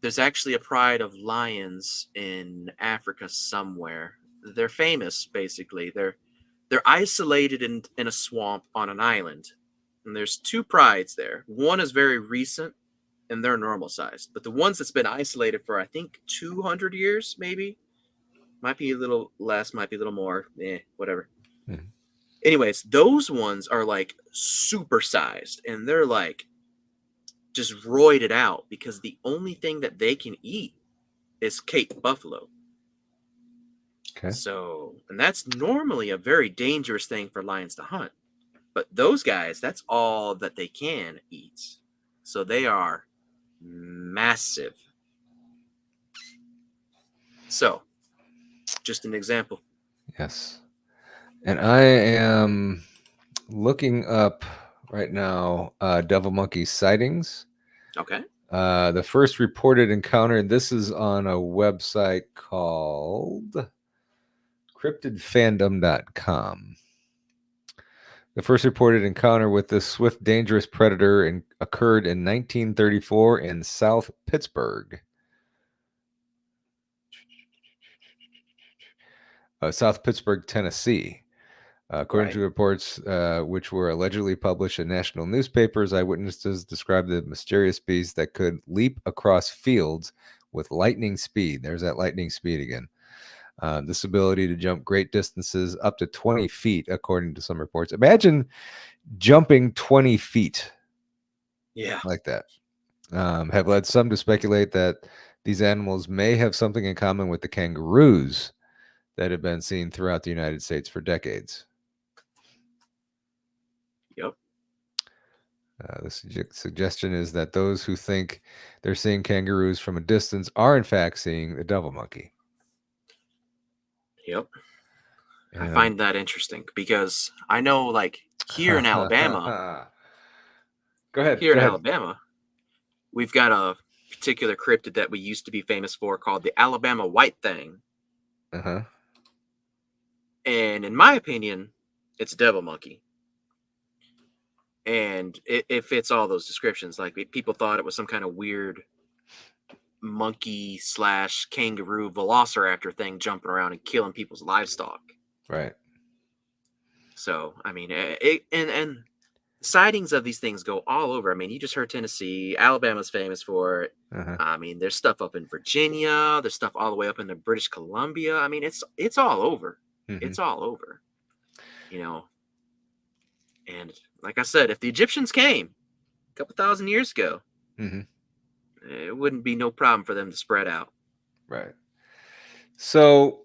there's actually a pride of lions in Africa somewhere. They're famous, basically. They're isolated in a swamp on an island. And there's two prides there. One is very recent and they're normal sized. But the ones that's been isolated for I think 200 years, maybe, might be a little less, might be a little more, whatever. Mm-hmm. Anyways, those ones are like supersized and they're like just roided out because the only thing that they can eat is Cape buffalo. Okay. So, and that's normally a very dangerous thing for lions to hunt. But those guys, that's all that they can eat. So they are massive. So, just an example. Yes. And I am looking up right now devil monkey sightings. Okay. The first reported encounter, this is on a website called cryptidfandom.com. The first reported encounter with this swift, dangerous predator occurred in 1934 in South Pittsburgh. South Pittsburgh, Tennessee. According to reports which were allegedly published in national newspapers, eyewitnesses described the mysterious beast that could leap across fields with lightning speed. There's that lightning speed again. This ability to jump great distances up to 20 feet, according to some reports. Imagine jumping 20 feet Yeah. like that. Have led some to speculate that these animals may have something in common with the kangaroos that have been seen throughout the United States for decades. Yep. The suggestion is that those who think they're seeing kangaroos from a distance are in fact seeing the devil monkey. Yep. I And find that interesting because I know, like, here in Alabama, Go ahead. we've got a particular cryptid that we used to be famous for called the Alabama White Thing. Uh-huh. And in my opinion, it's a devil monkey. And it fits all those descriptions. Like, people thought it was some kind of weird monkey slash kangaroo velociraptor thing jumping around and killing people's livestock. Right. So, I mean, and sightings of these things go all over. I mean, you just heard Tennessee, Alabama's famous for it. Uh-huh. I mean, there's stuff up in Virginia, there's stuff all the way up into British Columbia. I mean, it's all over. Mhm. It's all over. You know. And like I said, if the Egyptians came a couple thousand years ago, Mhm. it wouldn't be no problem for them to spread out. Right. So,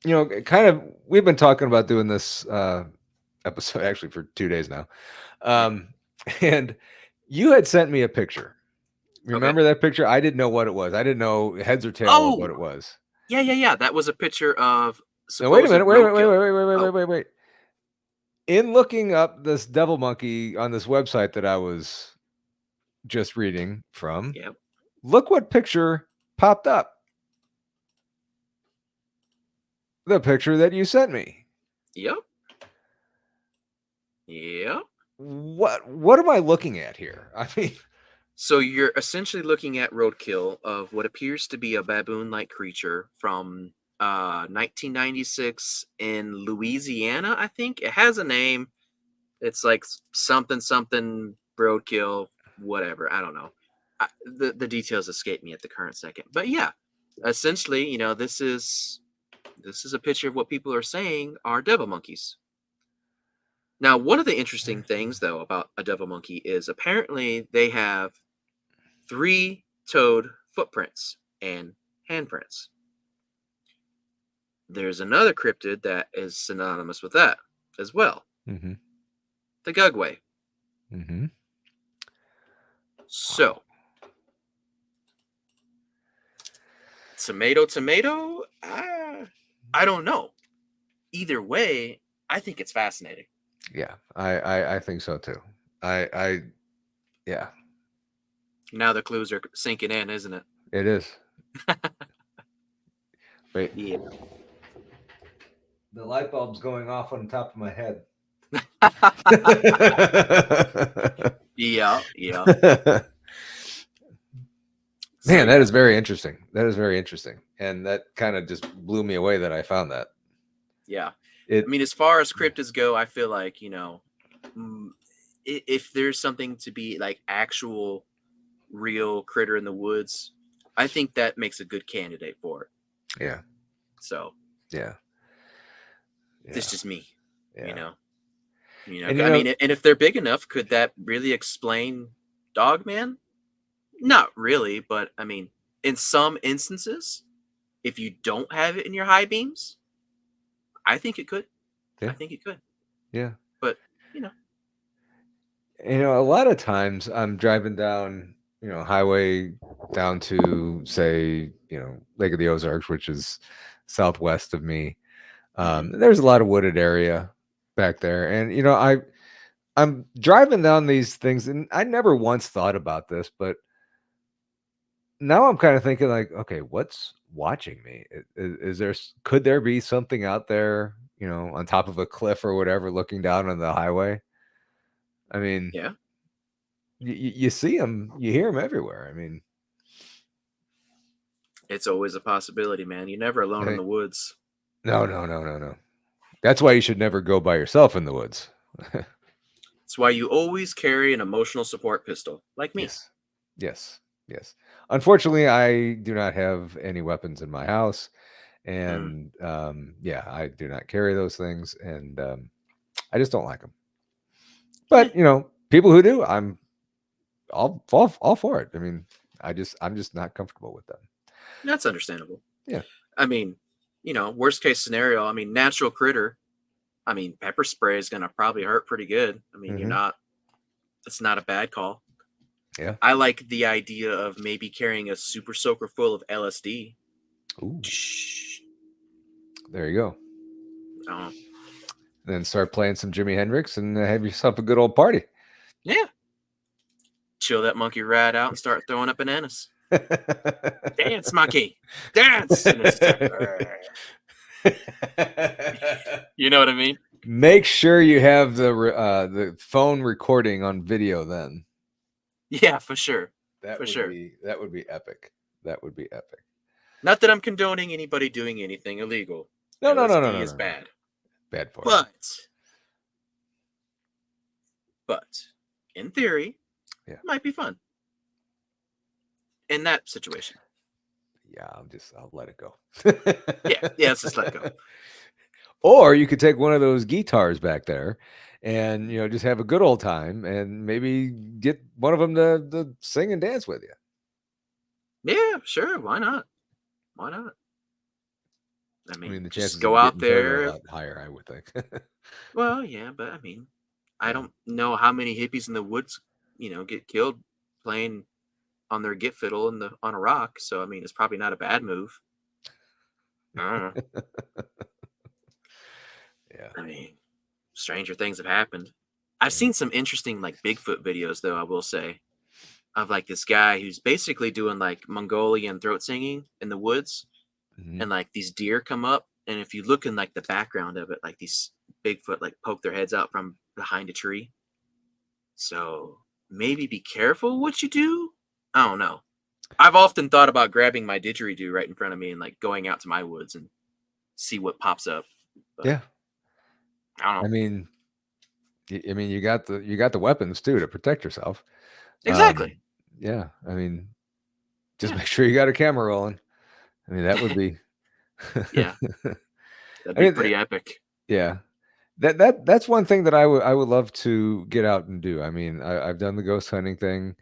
kind of, we've been talking about doing this episode actually for 2 days now. And you had sent me a picture. Remember that picture? I didn't know what it was. I didn't know heads or tail of what it was. Yeah. That was a picture of Now, wait a supposed minute. roadkill. Wait. In looking up this devil monkey on this website that I was just reading from, Yep. look what picture popped up. The picture that you sent me. Yep. What am I looking at here? I mean, so you're essentially looking at roadkill of what appears to be a baboon-like creature from 1996 in Louisiana, I think. It has a name. It's like something roadkill, whatever. I don't know. The details escape me at the current second. But yeah, essentially, this is a picture of what people are saying are devil monkeys. Now, one of the interesting things, though, about a devil monkey is apparently they have 3-toed footprints and handprints. There's another cryptid that is synonymous with that as well. mm-hmm. The Gugway. Mm-hmm. So, tomato, I don't know. Either way, I think it's fascinating. Yeah, I think so too. Yeah. Now the clues are sinking in, isn't it? It is. Wait. Yeah. The light bulb's going off on top of my head. Yeah. Man, that is very interesting. And that kind of just blew me away that I found that. Yeah. I mean, as far as cryptids go, I feel like, if there's something to be like actual real critter in the woods, I think that makes a good candidate for it. Yeah. So. Yeah. This is just me, And I mean, and if they're big enough, could that really explain Dogman? Not really, but I mean, in some instances, if you don't have it in your high beams, I think it could. I yeah, think it could. yeah. But, you know, A lot of times I'm driving down, highway down to, say, Lake of the Ozarks, which is southwest of me. mhm, There's a lot of wooded area back there, and I'm driving down these things, and I never once thought about this, but now I'm kind of thinking like, okay, what's watching me? Could there be something out there, on top of a cliff or whatever, looking down on the highway? I mean, yeah, you see them, you hear them everywhere. I mean, it's always a possibility, man. You're never alone in eh, the woods. no, no, no, no, no. That's why you should never go by yourself in the woods. It's why you always carry an emotional support pistol, like me. Yes, yes, yes. Unfortunately, I do not have any weapons in my house, Mm, and yeah, I do not carry those things, and I just don't like them. yeah, But people who do, all for it. I mean, I'm just not comfortable with them. that's understandable. Yeah. I mean, worst case scenario, I mean, natural critter. I mean, pepper spray is going to probably hurt pretty good. I mean, Hmm. it's not a bad call. Yeah. I like the idea of maybe carrying a super soaker full of LSD. Ooh, Shh. there you go. Uh, Then start playing some Jimi Hendrix and have yourself a good old party. yeah. Chill that monkey rat out and start throwing up bananas. Dance, monkey. Dance. And it's just like, you know what I mean? Make sure you have the phone recording on video. Then Yeah, for sure. that For would sure. be that would be epic. That would be epic. Not that I'm condoning anybody doing anything illegal. No, no, no, no, LSD no, is no, no. bad. Bad for you. But in theory, Yeah. it might be fun in that situation. Yeah, I'll let it go. Yeah, yeah, let's just let it go. Or you could take one of those guitars back there and just have a good old time and maybe get one of them to sing and dance with you. Yeah, sure. Why not? Why not? I I mean, mean, the just chances go of out getting hurt are a there. lot higher, I would think. Well, yeah, but I mean, I Yeah. don't know how many hippies in the woods, get killed playing on their git fiddle on a rock. So I mean, it's probably not a bad move. I don't know. Yeah. I mean, stranger things have happened. I've Yeah. seen some interesting like Bigfoot videos, though. I will say, of like this guy who's basically doing like Mongolian throat singing in the woods, Mhm. and like these deer come up, and if you look in like the background of it, like these Bigfoot like poke their heads out from behind a tree. So maybe be careful what you do. I don't know. I've often thought about grabbing my didgeridoo right in front of me and like going out to my woods and see what pops up. But Yeah. I don't I know. mean, you got the weapons too to protect yourself. Exactly. Yeah. I mean, just Yeah. make sure you got a camera rolling. I mean, that would be. Yeah. That'd I be mean, pretty epic. yeah. That's one thing that I would love to get out and do. I mean, I've done the ghost hunting thing.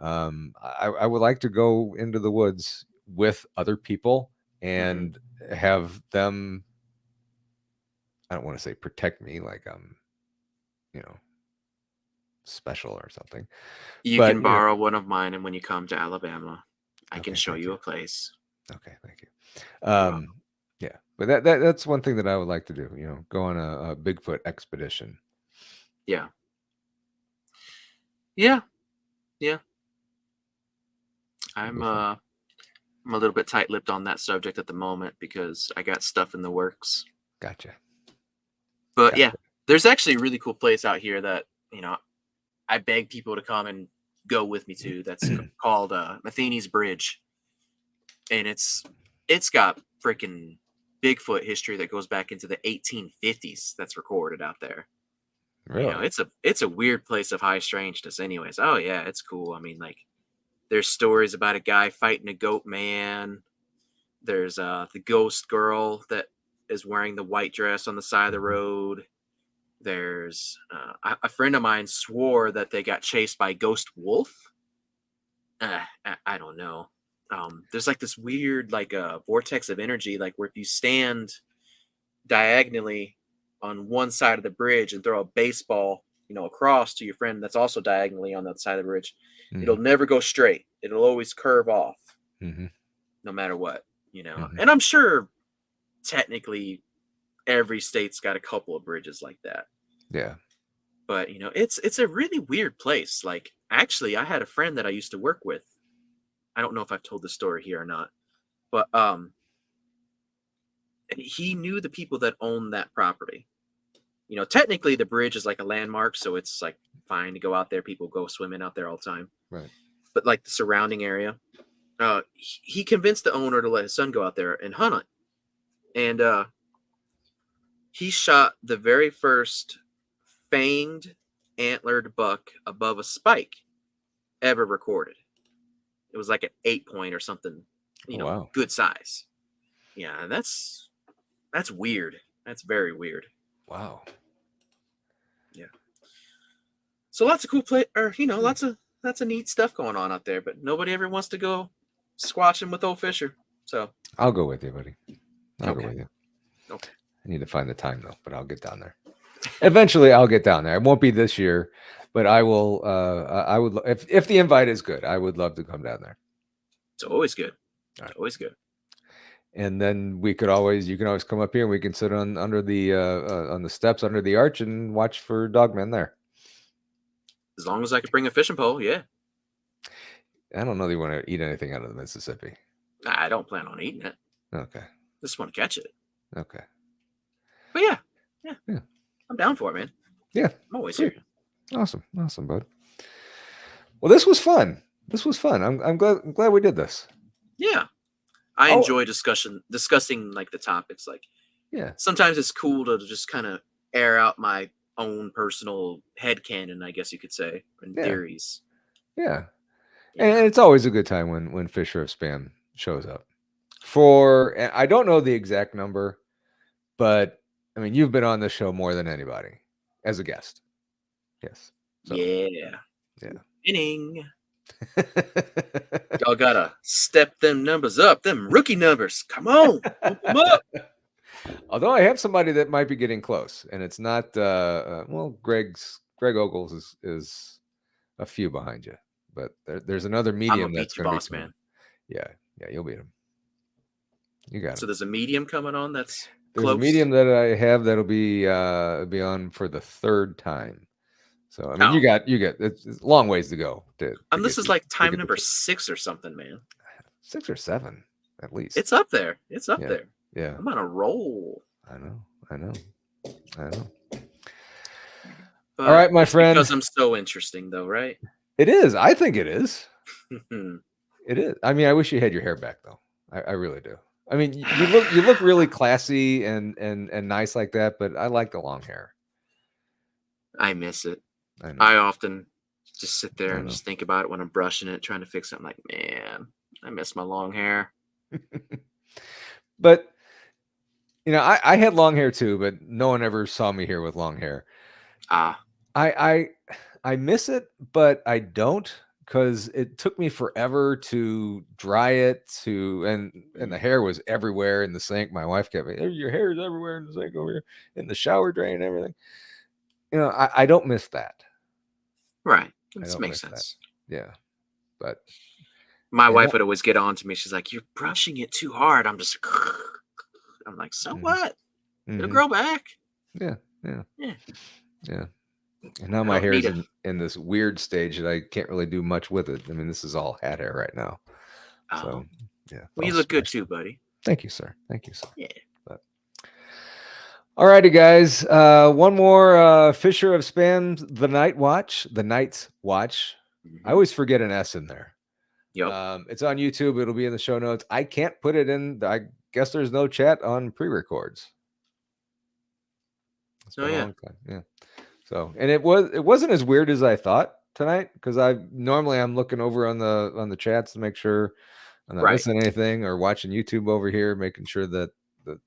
I would like to go into the woods with other people Hmm. and have them. I don't want to say protect me like I'm, you know, special or something. You But can borrow one of mine, and when you come to Alabama, I can okay, show thank you you. a place. Okay, thank you. You're welcome. Yeah, but that's one thing that I would like to do. Go on a Bigfoot expedition. Yeah. Yeah. Yeah. That'd I'm be fun. uh I'm a little bit tight-lipped on that subject at the moment because I got stuff in the works. Gotcha. But yeah, Gotcha. there's actually a really cool place out here that, I beg people to come and go with me to. That's called Matheny's Bridge. And it's got freaking Bigfoot history that goes back into the 1850s that's recorded out there. Really? It's a weird place of high strangeness anyways. Oh yeah, it's cool. I mean, like, there's stories about a guy fighting a goat man. There's the ghost girl that is wearing the white dress on the side of the Mhm. road. There's a friend of mine swore that they got chased by a ghost wolf. I don't know. There's like this weird like a vortex of energy, like where if you stand diagonally on one side of the bridge and throw a baseball, across to your friend that's also diagonally on that side of the bridge, it'll Mm-hmm. never go straight. It'll always curve off, Mm-hmm. no matter what. Mm-hmm. And I'm sure technically every state's got a couple of bridges like that. Yeah. But it's a really weird place. Like actually, I had a friend that I used to work with. I don't know if I've told the story here or not, but he knew the people that owned that property. Technically the bridge is like a landmark, so it's like fine to go out there. People go swimming out there all the time. Right. But like the surrounding area, he convinced the owner to let his son go out there and hunt it. And he shot the very first fanged antlered buck above a spike ever recorded. It was like an 8 point or something, Oh, wow. good size. Yeah, that's weird. That's very weird. Wow. Yeah. So lots of cool play, or lots of neat stuff going on out there. But nobody ever wants to go squatching with old Fisher. So I'll go with you, buddy. I'll go okay, with you. okay. I need to find the time though, but I'll get down there. Eventually, I'll get down there. It won't be this year, but I will. I would if the invite is good. I would love to come down there. It's always good. All right. It's always good. And then you can always come up here and we can sit on the steps under the arch and watch for dogmen there. As long as I could bring a fishing pole, yeah. I don't know that you want to eat anything out of the Mississippi. I don't plan on eating it. Okay. Just want to catch it. Okay. But yeah. I'm down for it, man. Yeah. I'm always Great. here. Awesome, bud. Well, this was fun. I'm glad we did this. Yeah. I enjoy discussing like the topics. Like, yeah, sometimes it's cool to just kind of air out my own personal headcanon, I guess you could say, and theories. Yeah. And it's always a good time when Fisher of Spam shows up. I don't know the exact number, but I mean, you've been on the show more than anybody as a guest. Yes. So. Yeah. Yeah. Winning. Y'all gotta step them numbers up, them rookie numbers. Come on, pump them up. Although I have somebody that might be getting close, and it's not. Greg Ogles is a few behind you, but there's another medium that's going to be coming. Man. Yeah, you'll beat him. You got it. So there's a medium coming on that's there's close. A medium that I have that'll be on for the third time. So I mean, you got it's a long ways to go. This is like time number 6 or something, man. 6 or 7, at least. It's up there. It's up there. Yeah, I'm on a roll. I know. But all right, my friend. Because I'm so interesting, though, right? It is. I think it is. It is. I mean, I wish you had your hair back, though. I really do. I mean, you look really classy and nice like that, but I like the long hair. I miss it. I often just sit there and just think about it when I'm brushing it, trying to fix it. I'm like, man, I miss my long hair. But I had long hair too, but no one ever saw me here with long hair. I miss it, but I don't, because it took me forever to dry it and the hair was everywhere in the sink. My wife kept me, your hair is everywhere in the sink over here, in the shower drain and everything. I don't miss that. Right. This makes sense. That. Yeah. But my wife would always get on to me. She's like, you're brushing it too hard. I'm like, so what? It'll grow back. Yeah. And now my hair is in this weird stage that I can't really do much with it. I mean, this is all hat hair right now. So, yeah. Well, you look good too, buddy. Thank you, sir. Yeah. But, all righty, guys. One more Fisher of Spam, The Night's Watch. I always forget an S in there. Yep. It's on YouTube. It'll be in the show notes. I can't put it in. I guess there's no chat on pre-records. It's been a long time. Yeah. So, and it wasn't as weird as I thought tonight, because I'm looking over on the chats to make sure I'm not missing anything, or watching YouTube over here, making sure that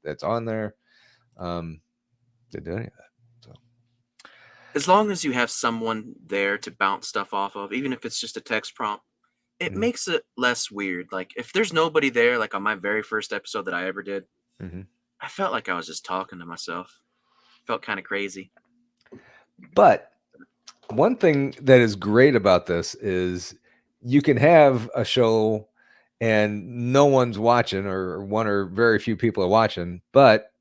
that's on there. Didn't do any of that. So as long as you have someone there to bounce stuff off of, even if it's just a text prompt, it Mhm. makes it less weird. Like if there's nobody there, like on my very first episode that I ever did, Mhm. I felt like I was just talking to myself. Felt kind of crazy. But one thing that is great about this is you can have a show and no one's watching, or one or very few people are watching, but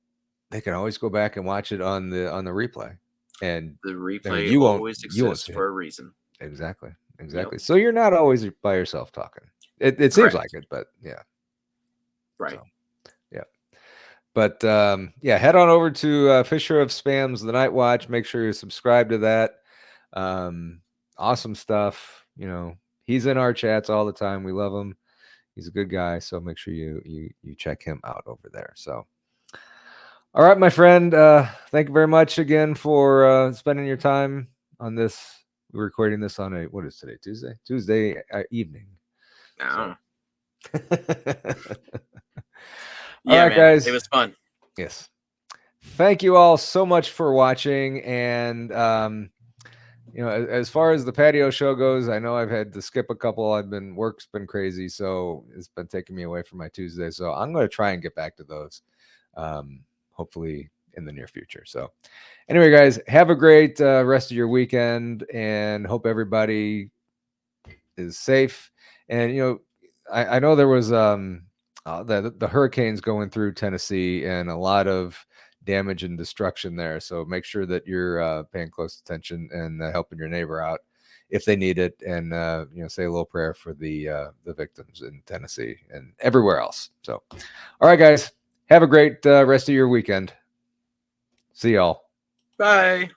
they can always go back and watch it on the replay. And The I mean, replay you won't always you won't exists see it. for a reason. Exactly. Yep. Exactly. So you're not always by yourself talking. It seems like Correct. it, but yeah. Right. So yeah. But yeah, head on over to Fisher of Spam's The Night Watch. Make sure you subscribe to that. Um, awesome stuff. You know, he's in our chats all the time. We love him. He's a good guy. So make sure you check him out over there. So all right, my friend. Thank you very much again for spending your time on this. We're recording this on what is today? Tuesday evening. I don't So know. all Yeah, right, man. It guys. was fun. Yes. Thank you all so much for watching. And you know, as far as the patio show goes, I know I've had to skip a couple. Work's been crazy, so it's been taking me away from my Tuesday. So I'm going to try and get back to those, hopefully in the near future. So anyway, guys, have a great rest of your weekend, and hope everybody is safe. And you know, I know there was the hurricanes going through Tennessee, and a lot of damage and destruction there. So make sure that you're paying close attention and helping your neighbor out if they need it, and you know, say a little prayer for the victims in Tennessee and everywhere else. So, all right, guys, have a great rest of your weekend. See y'all. Bye.